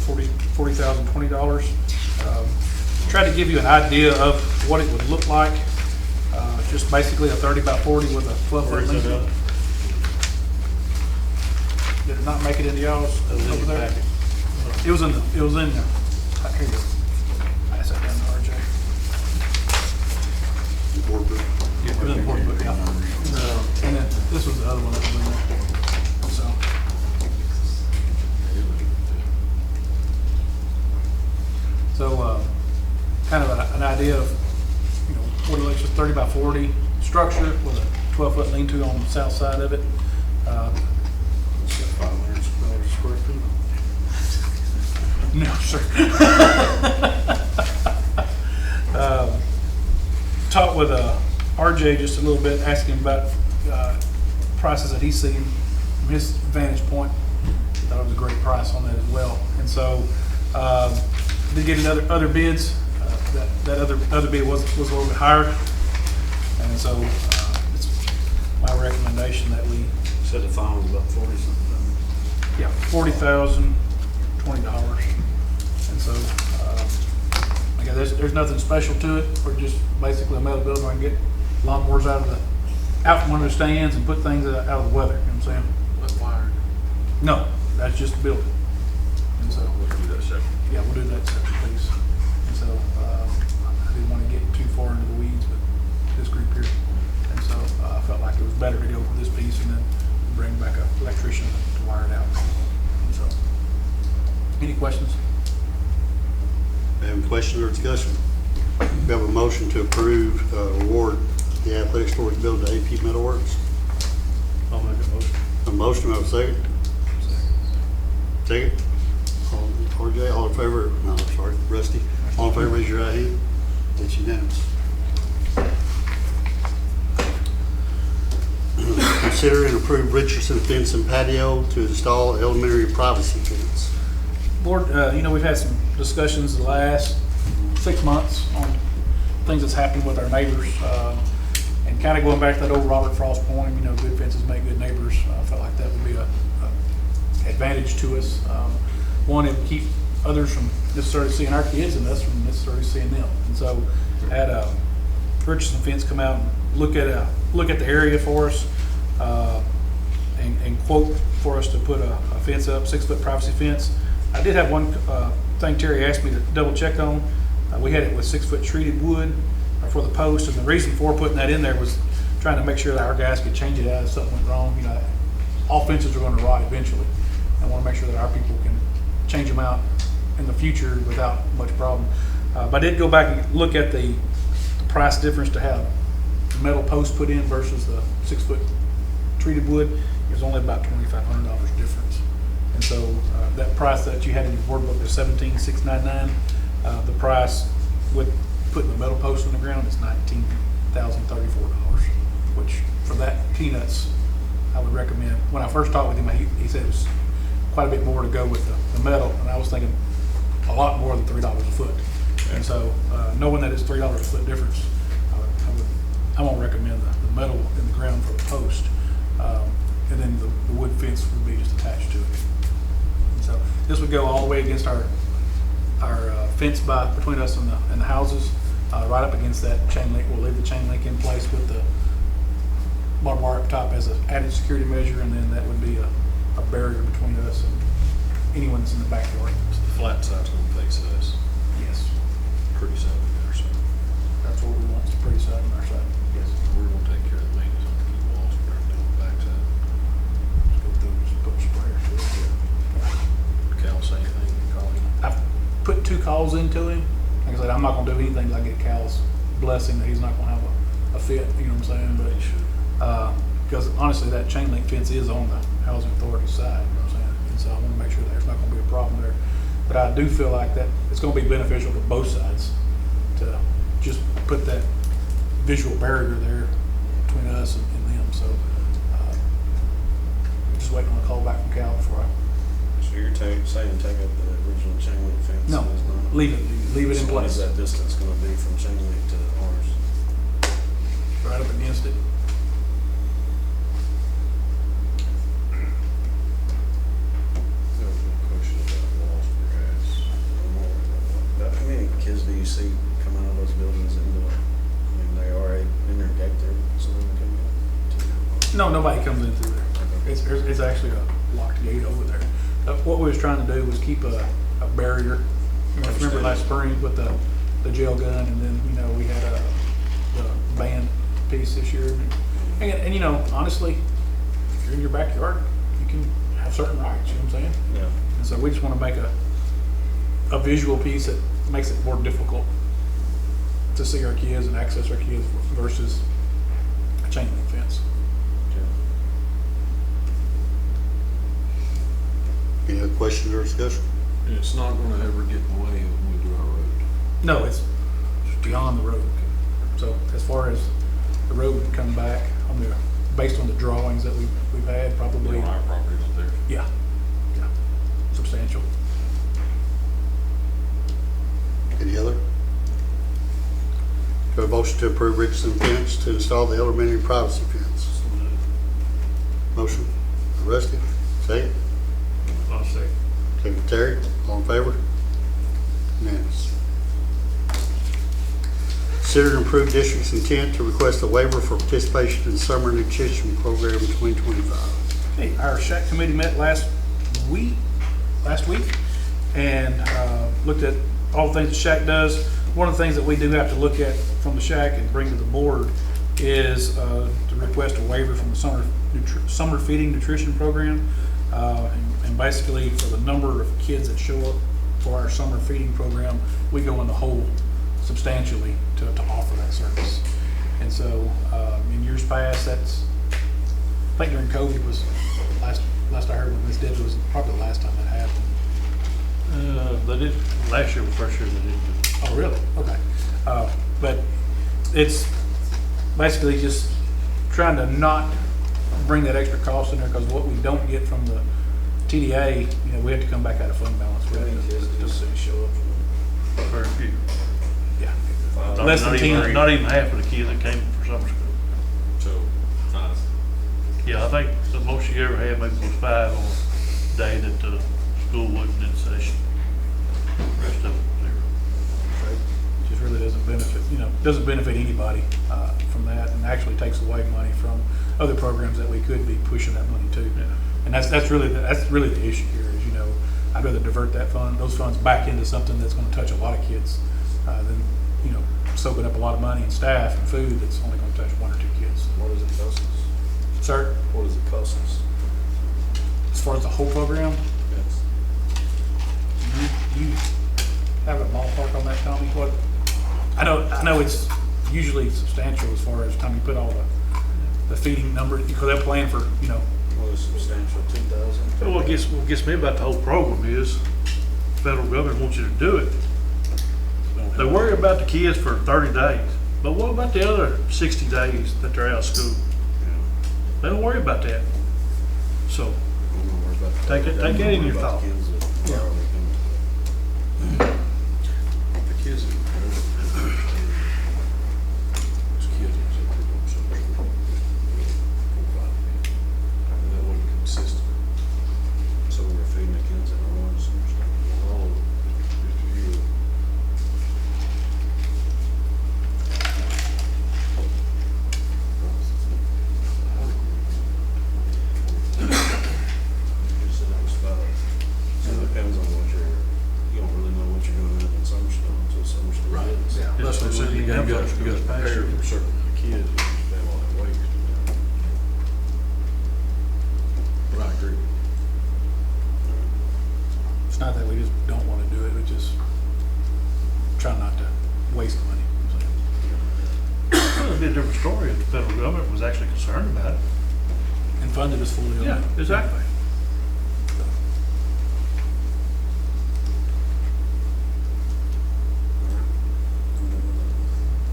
$40,020. Tried to give you an idea of what it would look like. Just basically a 30 by 40 with a 12-foot length. Did it not make it into y'all's over there? It was in there. Here you go. I sat down to RJ. Board book. Yeah, it was in the board book, yeah. And then this was the other one that was in there. So kind of an idea of, what it looks like, 30 by 40 structure with a 12-foot lean-to on the south side of it. It's got 500 square feet. No, sir. Talked with RJ just a little bit, asking him about prices that he's seen from his vantage point. Thought it was a great price on that as well. And so did get other bids. That other bid was a little bit higher, and so it's my recommendation that we Said the fine was about 40 something. yeah $40,020, and so again there's nothing special to it. We're just basically a metal building where I can get lawnmowers out from under the stands and put things out of the weather. You know what I'm saying? That's wired. No, that's just the building, and so We'll do that separate. yeah, we'll do that separate piece. And so I didn't want to get too far into the weeds, but this group here. And so I felt like it was better to go with this piece and then bring back an electrician to wire it out. And so, any questions? Any questions or discussion? We have a motion to approve award the athletic storage building to AP Metalworks. I'll make a motion. A motion, we have a second? Second. RJ, all in favor? No, sorry, Rusty. All in favor, raise your right hand. It's unanimous. Consider and approve Richardson Fence and Patio to install elementary privacy fence. Board, we've had some discussions the last 6 months on things that's happened with our neighbors. And kind of going back to that old Robert Frost point, good fences make good neighbors. I felt like that would be a advantage to us. One, it would keep others from necessarily seeing our kids and us from necessarily seeing them. And so had Richardson Fence come out and look at the area for us and quote for us to put a fence up, 6-foot privacy fence. I did have one thing Terry asked me to double check on. We had it with 6-foot treated wood for the post, and the reason for putting that in there was trying to make sure that our guys could change it out if something went wrong. All fences are going to rot eventually. I want to make sure that our people can change them out in the future without much problem. But I did go back and look at the price difference to have the metal post put in versus the 6-foot treated wood. It was only about $2,500 difference. And so that price that you had in your board book is $17,699. The price with putting the metal post on the ground is $19,034, which for that peanuts, I would recommend. When I first talked with him, he said it was quite a bit more to go with the metal, and I was thinking a lot more than $3 a foot. And so knowing that it's $3 a foot difference, I won't recommend the metal in the ground for the post, and then the wood fence would be just attached to it. And so this would go all the way against our fence between us and the houses, right up against that chain link. We'll leave the chain link in place with the barbed wire up top as an added security measure, and then that would be a barrier between us and anyone that's in the backyard. The flat side's gonna face us, Yes, pretty side on our side. that's what we want, is pretty side on our side. Yes. We're gonna take care of the maintenance on the key walls and everything on the backside. Just go through, just put a sprayer through it. Cal say anything, you call him. I've put 2 calls into him. Like I said, I'm not gonna do anything till I get Cal's blessing that he's not gonna have a fit, you know what I'm saying? But He should. because honestly, that chain link fence is on the housing authority side, you know what I'm saying? And so I wanna make sure there's not gonna be a problem there. But I do feel like that it's gonna be beneficial to both sides to just put that visual barrier there between us and them, so, just waiting on a call back from Cal before I, So you're saying take up the original chain link fence? no, and it's not- leave it in So what is place, that distance gonna be from chain link to ours? right up against it. There was a question about walls perhaps. How many kids do you see come out of those buildings into it? I mean, they are in their gate there, so they can come in. No, nobody comes in through there. It's actually a locked gate over there. What we was trying to do was keep a barrier. Remember last spring with the gel gun, and then, you know, we had the band piece this year. And you know, honestly, if you're in your backyard, you can have certain rights, you know what I'm saying? Yeah. And so we just want to make a visual piece that makes it more difficult to see our kids and access our kids versus a chain link fence. Any other questions or discussion? And it's not gonna ever get in the way of when we do our road. No, it's beyond the road. So as far as the road come back, based on the drawings that we've had, probably, On our property up there. yeah, substantial. Any other? Do a motion to approve Richardson fence to install the elementary privacy fence? Motion, Rusty, second. I'll say. Second, Terry, all in favor? Unanimous. Consider and approve district's intent to request a waiver for participation in the summer nutrition program in 2025. Hey, our SHAC committee met last week, and looked at all the things the SHAC does. One of the things that we do have to look at from the SHAC and bring to the board is to request a waiver from the summer feeding nutrition program. And basically, for the number of kids that show up for our summer feeding program, we go in the hole substantially to offer that service. And so, in years past, I think during COVID was last I heard when Ms. Debs was probably the last time that happened. They did, last year was the first year they didn't do it. Oh, really? Okay. But it's basically just trying to not bring that extra cost in there, because what we don't get from the TDA, you know, we have to come back out of fund balance. We have to just show up. Very few. Yeah. Not- Less than not even- 10. Not even half of the kids that came for summer school. So, nice. Yeah, I think the most you ever had maybe was 5 on a day that the school wasn't in session. Rest of it, zero. Just really doesn't benefit anybody from that, and actually takes away money from other programs that we could be pushing that money to. Yeah. And that's really the issue here is, you know, I'd rather divert those funds back into something that's going to touch a lot of kids than, you know, soaking up a lot of money and staff and food that's only going to touch 1 or 2 kids. What does it cost us? Sir, What does it cost us? as far as the whole program, Yes. you have a ballpark on that, Tommy? What? I know it's usually substantial as far as time you put all the feeding numbers, because they're playing for, you know, What is substantial, 2,000? Well, what gets me about the whole program is the federal government wants you to do it. They worry about the kids for 30 days, but what about the other 60 days that they're out of school? They don't worry about that. So, Take that in your thought. The kids that those kids that said they don't summer school, 4, 5 kids. And that wasn't consistent. So we were feeding the kids in our own summer school. All of it, just a year. doing that in summer school until summer school Right, ends. yeah. That's what I'm saying, you gotta Prepare for certain kids who just have all that waste. But I agree. It's not that we just don't want to do it, we just try not to waste money. It'd be a different story if the federal government was actually concerned about it. And funded us fully on Yeah, it. exactly.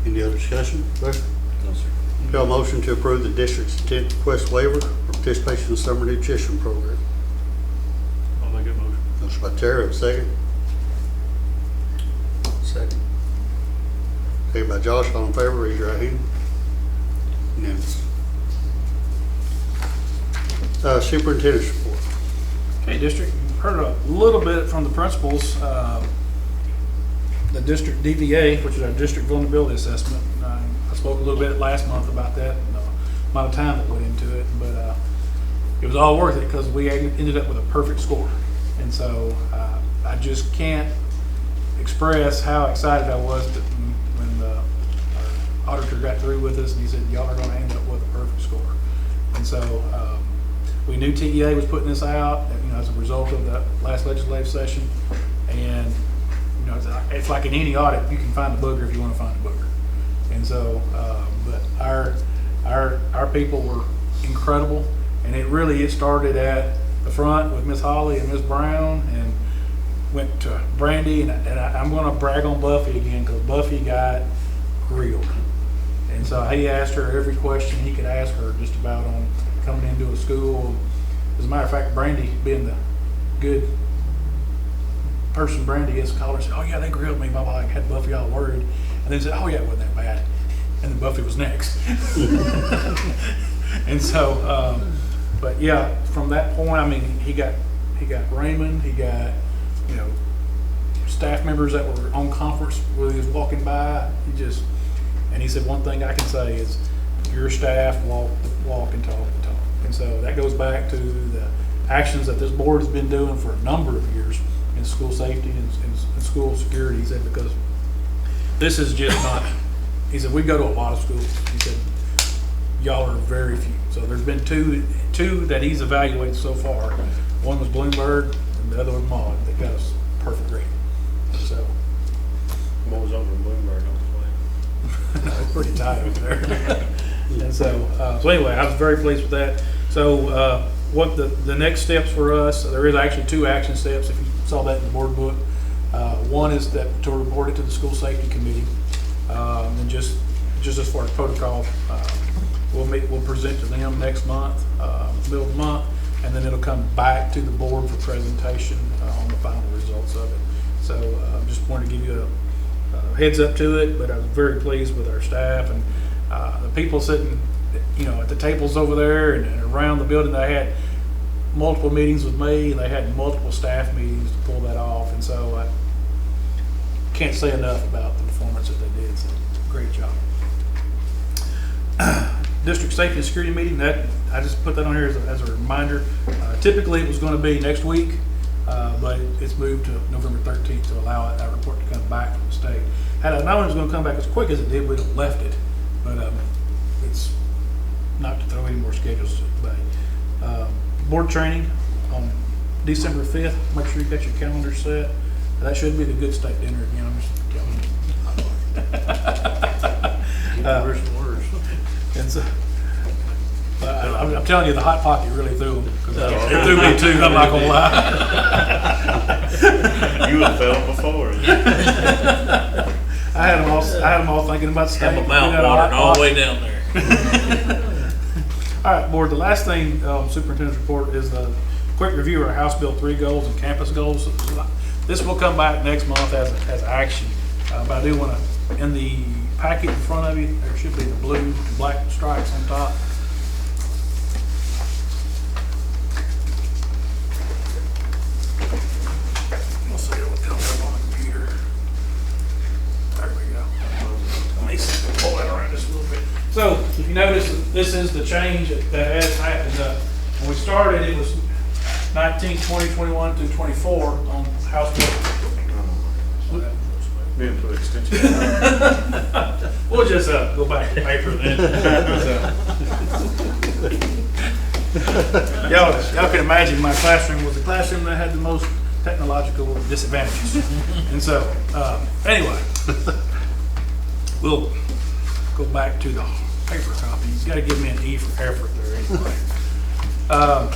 Any other discussion? Larry? No, sir. Got a motion to approve the district's intent to request waiver for participation in the summer nutrition program. I'll make a motion. Motion by Terry, a second. Second. Second by Josh, all in favor, raise your right hand. Unanimous. Superintendent's report. Okay, district, heard a little bit from the principals. The district DVA, which is our district vulnerability assessment. I spoke a little bit last month about that, and the amount of time that went into it, but it was all worth it because we ended up with a perfect score. And so I just can't express how excited I was when our auditor got through with us and he said, y'all are gonna end up with a perfect score. And so we knew TEA was putting this out, as a result of the last legislative session. And it's like in any audit, you can find a booger if you want to find a booger. And so, but our people were incredible, and it started at the front with Miss Holly and Miss Brown, and went to Brandy, and I'm going to brag on Buffy again because Buffy got grilled. And so he asked her every question he could ask her just about on coming into a school. As a matter of fact, Brandy, being the good person Brandy is, called her and said, oh yeah, they grilled me, blah, blah, I had Buffy all worried. And then said, oh yeah, it wasn't that bad. And then Buffy was next. And so, but yeah, from that point, I mean, he got Raymond, he got, staff members that were on conference when he was walking by. And he said, one thing I can say is your staff walk and talk and talk. And so that goes back to the actions that this board has been doing for a number of years in school safety and school security. He said, because this is just not, he said, we go to a lot of schools. He said, y'all are very few. So there's been two that he's evaluated so far. One was Bloomberg and the other was Maud that got us perfect grade. So What was over in Bloomberg on the play? it's pretty tight over there. And so anyway, I was very pleased with that. So what the next steps for us, there is actually 2 action steps if you saw that in the board book. One is that to report it to the school safety committee. And just as far as protocol, we'll present to them next month, middle of the month, and then it'll come back to the board for presentation on the final results of it. So just wanted to give you a heads up to it, but I was very pleased with our staff and the people sitting, at the tables over there and around the building. They had multiple meetings with me, and they had multiple staff meetings to pull that off. And so I can't say enough about the performance that they did. So great job. District safety and security meeting, that I just put that on here as a reminder. Typically it was going to be next week, but it's moved to November 13th to allow that report to come back from the state. Had I known it was going to come back as quick as it did, we'd have left it. But it's not to throw any more schedules today. Board training on December 5th. Make sure you got your calendar set. That should be the good state dinner again. I'm just telling you. And so, I'm telling you, the Hot Pocket really threw them. It threw me too, I'm not gonna lie. You have felt before. I had them all thinking about steak. Have a mouth watering all the way down there. All right, board, the last thing, superintendent's report is the quick review of our House Bill 3 goals and campus goals. This will come back next month as action. But I do want to, in the packet in front of you, there should be the blue and black stripes on top. We'll see what comes up on the computer. There we go. Let me pull that around just a little bit. So, if you notice, this is the change that has happened. When we started, it was 19, 20, 21 through 24 on House Bill Didn't put extension. We'll just go back to paper then. Y'all can imagine my classroom was the classroom that had the most technological disadvantages. And so, anyway, we'll go back to the paper copy. You got to give me an E for effort there anyway. All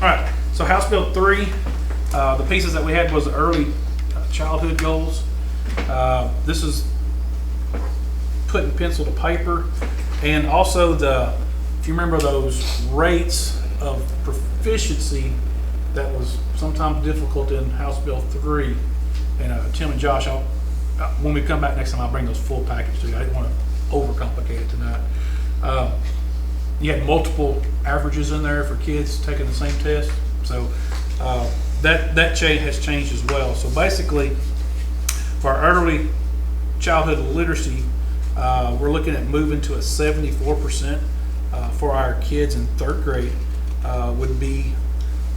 right, so House Bill 3, the pieces that we had was the early childhood goals. This is putting pencil to paper, and also if you remember those rates of proficiency that was sometimes difficult in House Bill 3. And Tim and Josh, when we come back next time, I'll bring those full package to you. I didn't want to overcomplicate it tonight. You had multiple averages in there for kids taking the same test, so that chain has changed as well. So basically, for our early childhood literacy, we're looking at moving to a 74% for our kids in 3rd grade would be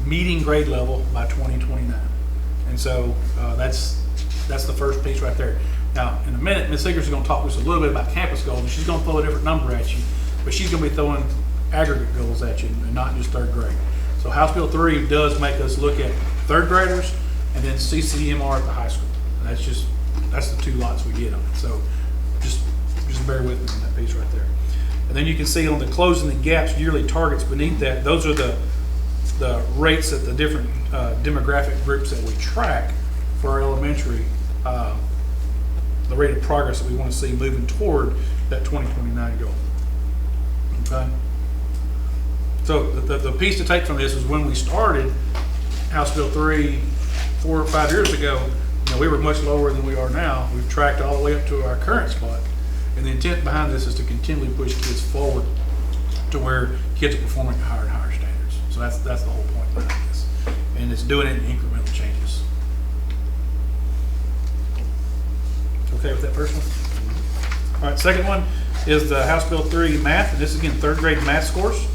meeting grade level by 2029. And so that's the first piece right there. Now, in a minute, Ms. Seegers is going to talk to us a little bit about campus goals, and she's going to throw a different number at you, but she's going to be throwing aggregate goals at you and not just 3rd grade. So House Bill 3 does make us look at 3rd graders and then CCMR at the high school. And that's the 2 lots we get on it. So just bear with me on that piece right there. And then you can see on the closing the gaps yearly targets beneath that, those are the rates at the different demographic groups that we track for our elementary, the rate of progress that we want to see moving toward that 2029 goal. Okay. So the piece to take from this is when we started House Bill 3 4 or 5 years ago, we were much lower than we are now. We've tracked all the way up to our current spot. And the intent behind this is to continually push kids forward to where kids are performing at higher and higher standards. So that's the whole point behind this. And it's doing it in incremental changes. Okay with that first one? All right, second one is the House Bill 3 math. And this is again 3rd grade math scores.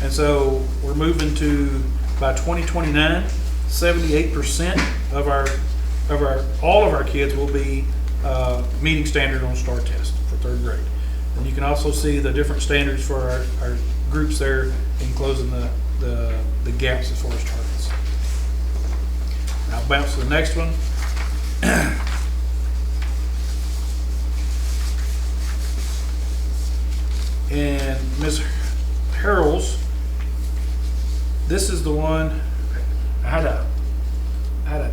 And so we're moving to, by 2029, 78% of all of our kids will be meeting standard on STAR test for 3rd grade. And you can also see the different standards for our groups there in closing the gaps as far as targets. Now I'll bounce to the next one. And Ms. Harrell's, this is the one I had a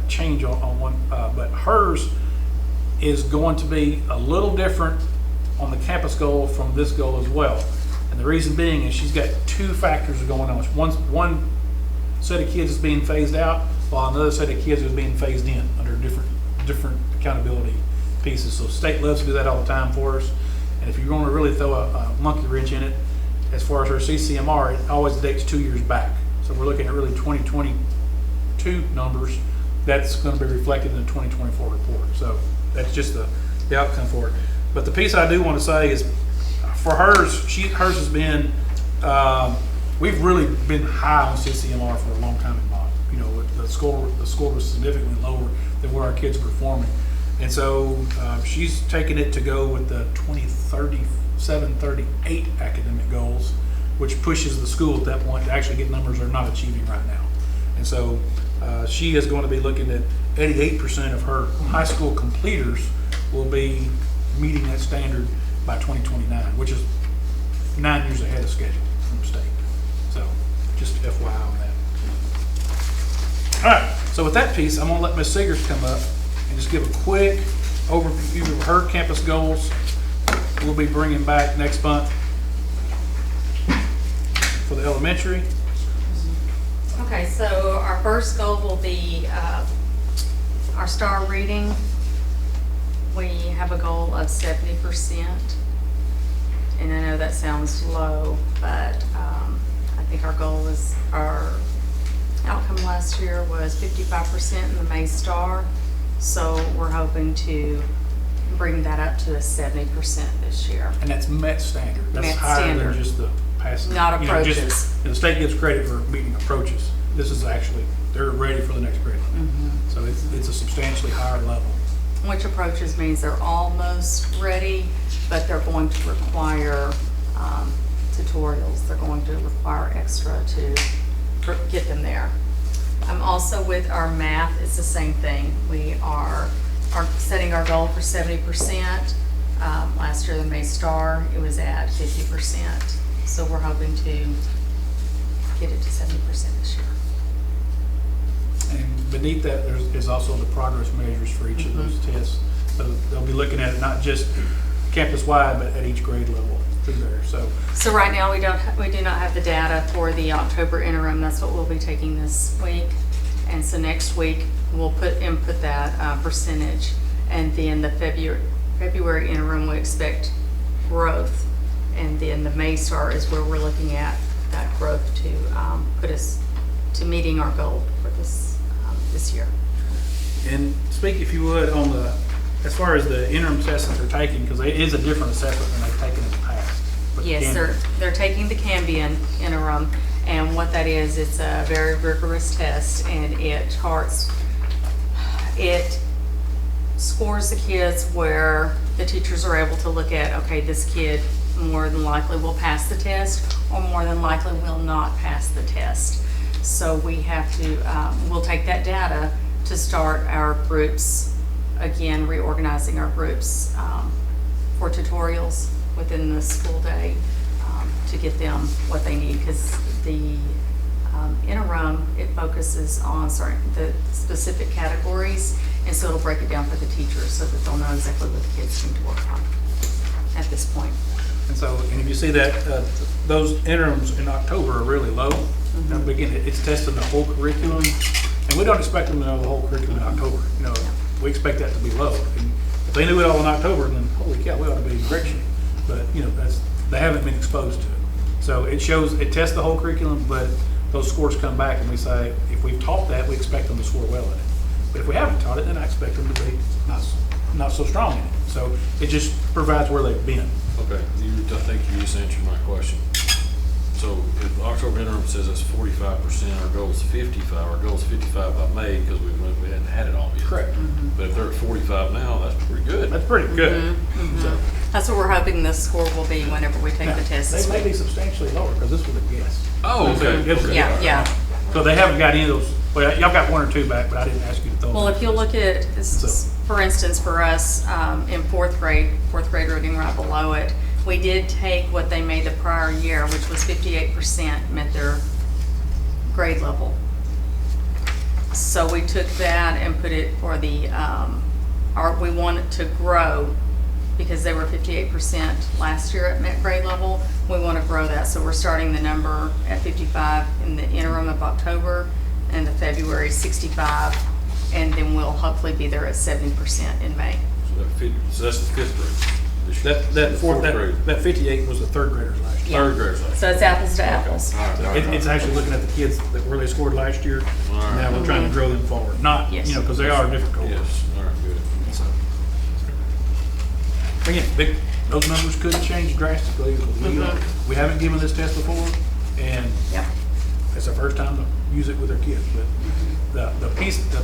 change on one, but hers is going to be a little different on the campus goal from this goal as well. And the reason being is she's got 2 factors going on. One set of kids is being phased out, while another set of kids is being phased in under different accountability pieces. So state loves to do that all the time for us. And if you're going to really throw a monkey wrench in it, as far as our CCMR, it always dates 2 years back. So we're looking at really 2022 numbers. That's going to be reflected in the 2024 report. So that's just the outcome for it. But the piece I do want to say is for hers, hers has been, we've really been high on CCMR for a long time in Mott. The score was significantly lower than where our kids are performing. And so she's taken it to go with the 2037-38 academic goals, which pushes the school at that point to actually get numbers they're not achieving right now. And so she is going to be looking at 88% of her high school completers will be meeting that standard by 2029, which is 9 years ahead of schedule from the state. So just FYI on that. All right, so with that piece, I'm going to let Ms. Seegers come up and just give a quick overview of her campus goals. We'll be bringing back next month for the elementary. Okay, so our first goal will be our STAR reading. We have a goal of 70%. And I know that sounds low, but I think our goal is, our outcome last year was 55% in the May STAR. So we're hoping to bring that up to a 70% this year. And that's Met standard. That's Met higher standard. than just the passing. Not approaches. The state gives credit for meeting approaches. This is actually, they're ready for the next grade level. So it's a substantially higher level. which approaches means they're almost ready, but they're going to require tutorials. They're going to require extra to get them there. Also with our math, it's the same thing. We are setting our goal for 70%. Last year, the May Star, it was at 50%. So we're hoping to get it to 70% this year. And beneath that, is also the progress measures for each of those tests. So they'll be looking at it not just campus-wide, but at each grade level through there, so. So right now, we do not have the data for the October interim. That's what we'll be taking this week. And so next week, we'll input that percentage. And then the February interim, we expect growth. And then the May Star is where we're looking at that growth to put us to meeting our goal for this year. And speak, if you would, on as far as the interim tests that they're taking, because it is a different assessment than they've taken in the past. But Yes, they're taking the Cambian interim, and what that is, it's a very rigorous test, and it scores the kids where the teachers are able to look at, okay, this kid more than likely will pass the test, or more than likely will not pass the test. So we have to, we'll take that data to start our groups, again, reorganizing our groups for tutorials within the school day to get them what they need, because the interim, it focuses on the specific categories, and so it'll break it down for the teachers so that they'll know exactly what the kids need to work on at this point. And so, and if you see that, those interims in October are really low. Now, again, it's testing the whole curriculum, and we don't expect them to know the whole curriculum in October. You know, we expect that to be low. And if they knew it all in October, then holy cow, we ought to be in great shape. But you know, they haven't been exposed to it. So it tests the whole curriculum, but those scores come back, and we say if we've taught that, we expect them to score well in it. But if we haven't taught it, then I expect them to be not so strong in it. So it just provides where they've been. Okay, I think you just answered my question. So if the October interim says it's 45%, our goal is 55. Our goal is 55 by May because we hadn't had it all yet. Correct. But if they're at 45 now, that's pretty good. That's pretty good. So, That's what we're hoping the score will be whenever we take the test this they may week. be substantially lower because this was a guess. Oh, okay. Okay. Yeah. So they haven't got any of those. Well, y'all got one or two back, but I didn't ask you to throw. Well, if you'll look at, for instance, for us in fourth grade reading right below it, we did take what they made the prior year, which was 58% met their grade level. So we took that and put it for the, we wanted to grow because they were 58% last year at met grade level. We want to grow that, so we're starting the number at 55 in the interim of October, and the February 65, and then we'll hopefully be there at 70% in May. So that's the fifth grade. That 58 was the third graders last year. Third graders last So it's apples to apples. All right. It's actually looking at the kids where they scored last year. All right. Now we're trying to grow them forward. Not, Yes. because they are difficult. Yes, all right, good. So, again, those numbers could change drastically. We haven't given this test before, and Yep. it's our first time to use it with our kids. But the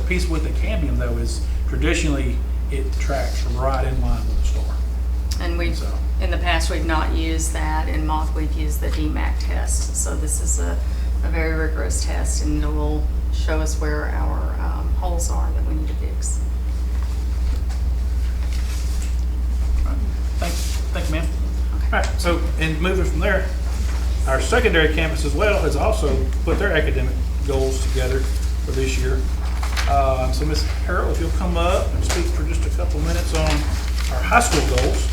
piece with the Cambium though is traditionally it tracks right in line with the star. And in the past, we've not used that. In Moth, we've used the DMAC test. So this is a very rigorous test, and it will show us where our holes are that we need to fix. Thank you, ma'am. All right, so, and moving from there, our secondary campus as well has also put their academic goals together for this year. So Ms. Harrell, if you'll come up and speak for just a couple minutes on our high school goals,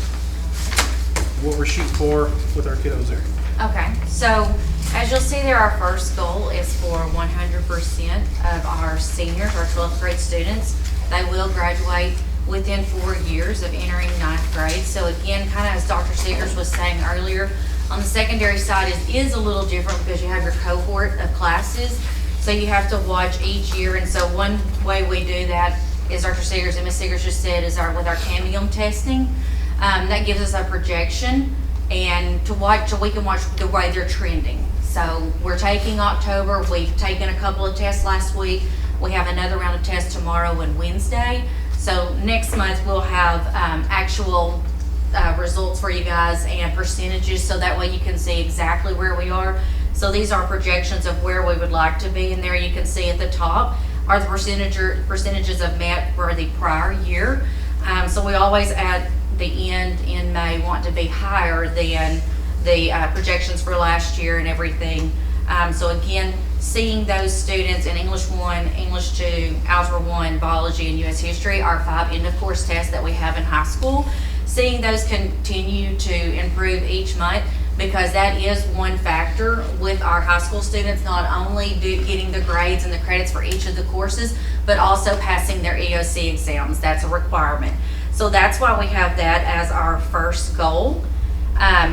what we're shooting for with our kiddos there. Okay, so as you'll see there, our first goal is for 100% of our seniors, our 12th grade students. They will graduate within 4 years of entering 9th grade. So again, kind of as Dr. Seegers was saying earlier, on the secondary side is a little different because you have your cohort of classes. So you have to watch each year. And so one way we do that is Dr. Seegers and Ms. Seegers just said is with our Cambium testing. That gives us a projection and to watch, so we can watch the way they're trending. So we're taking October. We've taken a couple of tests last week. We have another round of tests tomorrow and Wednesday. So next month, we'll have actual results for you guys and percentages, so that way you can see exactly where we are. So these are projections of where we would like to be, and there you can see at the top are the percentages of met for the prior year. So we always at the end in May want to be higher than the projections for last year and everything. So again, seeing those students in English 1, English 2, Algebra 1, Biology, and U.S. History, our 5 end-of-course tests that we have in high school, seeing those continue to improve each month, because that is one factor with our high school students, not only getting the grades and the credits for each of the courses, but also passing their EOC exams. That's a requirement. So that's why we have that as our first goal.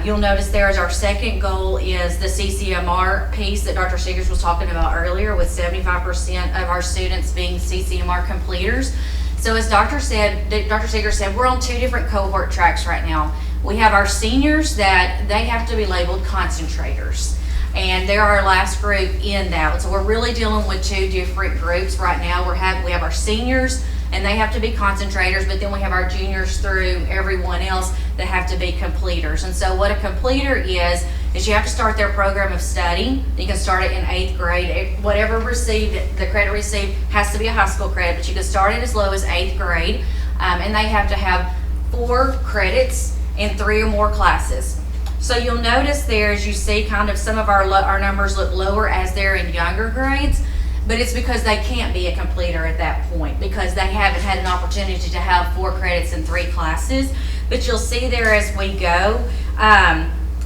You'll notice there as our second goal is the CCMR piece that Dr. Seegers was talking about earlier, with 75% of our students being CCMR completers. So as Dr. Seegers said, we're on 2 different cohort tracks right now. We have our seniors that they have to be labeled concentrators, and they're our last group in that. So we're really dealing with 2 different groups right now. We have our seniors, and they have to be concentrators, but then we have our juniors through everyone else that have to be completers. And so what a completer is you have to start their program of study. You can start it in 8th grade. Whatever the credit received has to be a high school credit, but you can start it as low as 8th grade, and they have to have 4 credits in 3 or more classes. So you'll notice there, as you see, kind of some of our numbers look lower as they're in younger grades, but it's because they can't be a completer at that point, because they haven't had an opportunity to have 4 credits in 3 classes. But you'll see there as we go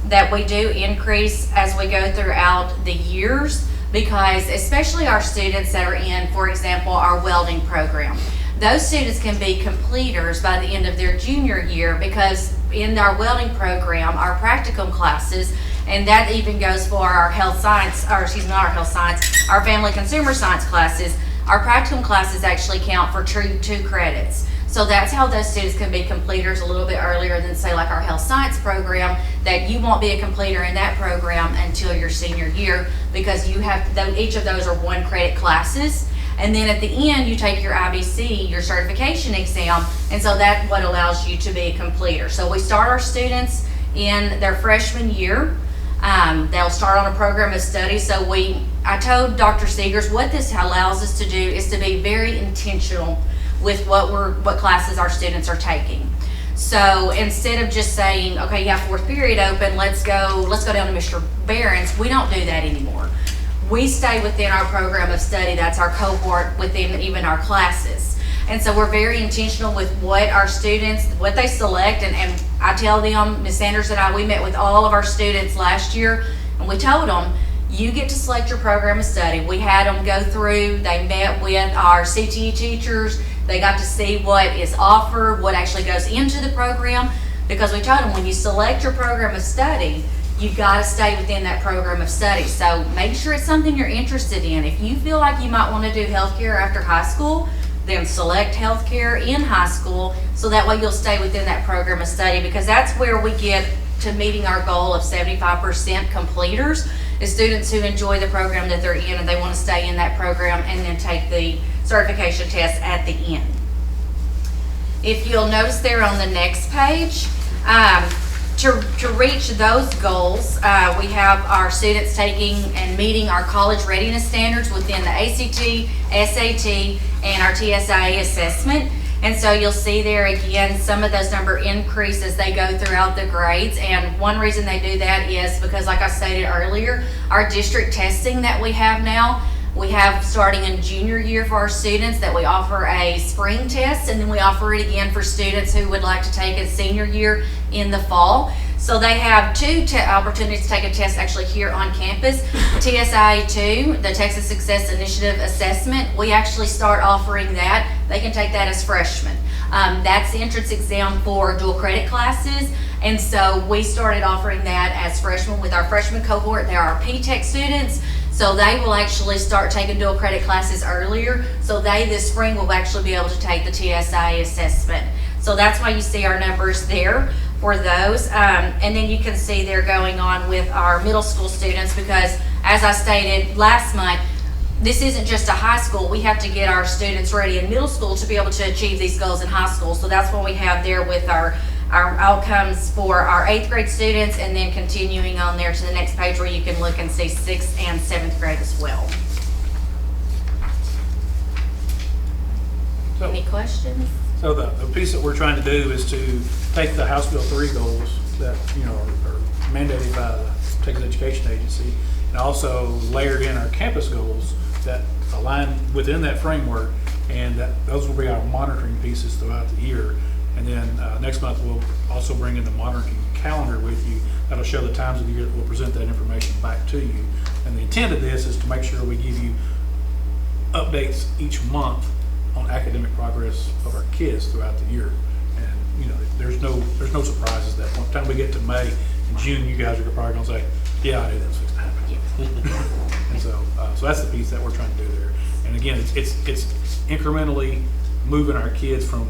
that we do increase as we go throughout the years, because especially our students that are in, for example, our welding program, those students can be completers by the end of their junior year, because in our welding program, our practicum classes, and that even goes for our health science, or excuse me, not our health science, our family consumer science classes, our practicum classes actually count for 2 credits. So that's how those students can be completers a little bit earlier than, say, like our health science program, that you won't be a completer in that program until your senior year, because you have, each of those are 1 credit classes. And then at the end, you take your IBC, your certification exam, and so that's what allows you to be a completer. So we start our students in their freshman year. They'll start on a program of study. So I told Dr. Seegers what this allows us to do is to be very intentional with what classes our students are taking. So instead of just saying, okay, you have 4th period open, let's go down to Mr. Barron's, we don't do that anymore. We stay within our program of study. That's our cohort within even our classes. And so we're very intentional with what our students, what they select, and I tell them, Ms. Sanders and I, we met with all of our students last year, and we told them, you get to select your program of study. We had them go through, they met with our CTE teachers, they got to see what is offered, what actually goes into the program, because we told them, when you select your program of study, you've got to stay within that program of study. So make sure it's something you're interested in. If you feel like you might want to do healthcare after high school, then select healthcare in high school, so that way you'll stay within that program of study, because that's where we get to meeting our goal of 75% completers, is students who enjoy the program that they're in and they want to stay in that program and then take the certification test at the end. If you'll notice there on the next page, to reach those goals, we have our students taking and meeting our college readiness standards within the ACT, SAT, and our TSIA assessment. And so you'll see there again, some of those number increase as they go throughout the grades. And one reason they do that is because, like I stated earlier, our district testing that we have now, we have starting in junior year for our students that we offer a spring test, and then we offer it again for students who would like to take a senior year in the fall. So they have 2 opportunities to take a test actually here on campus. TSIA-2, the Texas Success Initiative Assessment, we actually start offering that. They can take that as freshmen. That's the entrance exam for dual credit classes. And so we started offering that as freshmen with our freshman cohort. They are our P-Tech students. So they will actually start taking dual credit classes earlier. So they this spring will actually be able to take the TSIA assessment. So that's why you see our numbers there for those. And then you can see they're going on with our middle school students, because as I stated last month, this isn't just a high school. We have to get our students ready in middle school to be able to achieve these goals in high school. So that's what we have there with our outcomes for our 8th grade students, and then continuing on there to the next page where you can look and see 6th and 7th grade as well. So- Any questions? So the piece that we're trying to do is to take the House Bill 3 goals that, are mandated by the Texas Education Agency, and also layered in our campus goals that align within that framework, and that those will be our monitoring pieces throughout the year. And then next month, we'll also bring in the monitoring calendar with you. That'll show the times of the year that we'll present that information back to you. And the intent of this is to make sure we give you updates each month on academic progress of our kids throughout the year. And, there's no surprises that one time we get to May and June, you guys are probably gonna say, yeah, I knew that was fixing to happen. And so that's the piece that we're trying to do there. And again, it's incrementally moving our kids from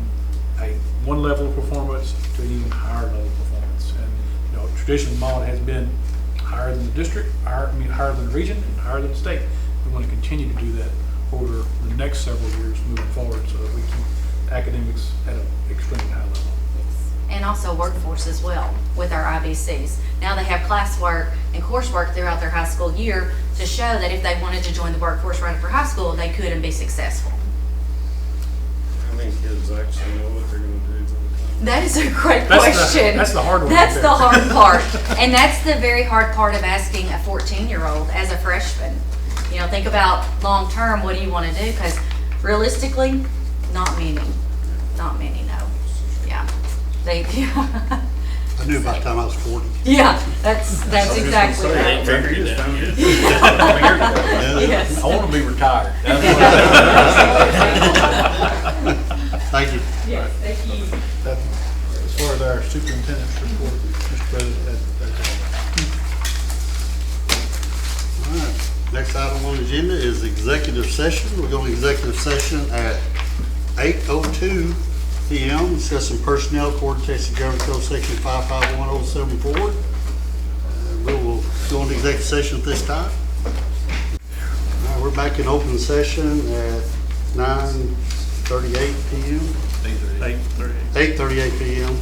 a one level of performance to an even higher level of performance. And, traditionally, Mauldin has been higher than the district, higher than the region, and higher than the state. We want to continue to do that over the next several years moving forward so that we keep academics at an extremely high level. And also workforce as well with our IBCs. Now they have classwork and coursework throughout their high school year to show that if they wanted to join the workforce right after high school, they could and be successful. How many kids actually know what they're gonna do? That is a great That's question. that's the hard one That's right the there. hard part. And that's the very hard part of asking a 14-year-old as a freshman. Think about long term, what do you want to do? Because realistically, not many. Not many, no. Yeah. I knew by the time I was 40. Yeah, that's exactly right. Yes. I want to be retired. Thank you. Yes, thank you. As far as our superintendent's report, Mr. President, All right. Next item on the agenda is executive session. We're going to executive session at 8:02 p.m. Discussing personnel according to Texas Government Code Section 551074. We will go into executive session at this time. All right, we're back in open session at 9:38 p.m. 8:38 p.m.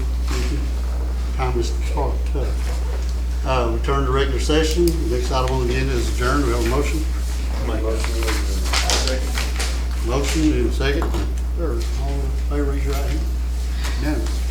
Time is hard, tough. Return to regular session. Next item on the agenda is adjourned. We have a motion. Motion and a second. All in favor, raise your right hand. Unanimous.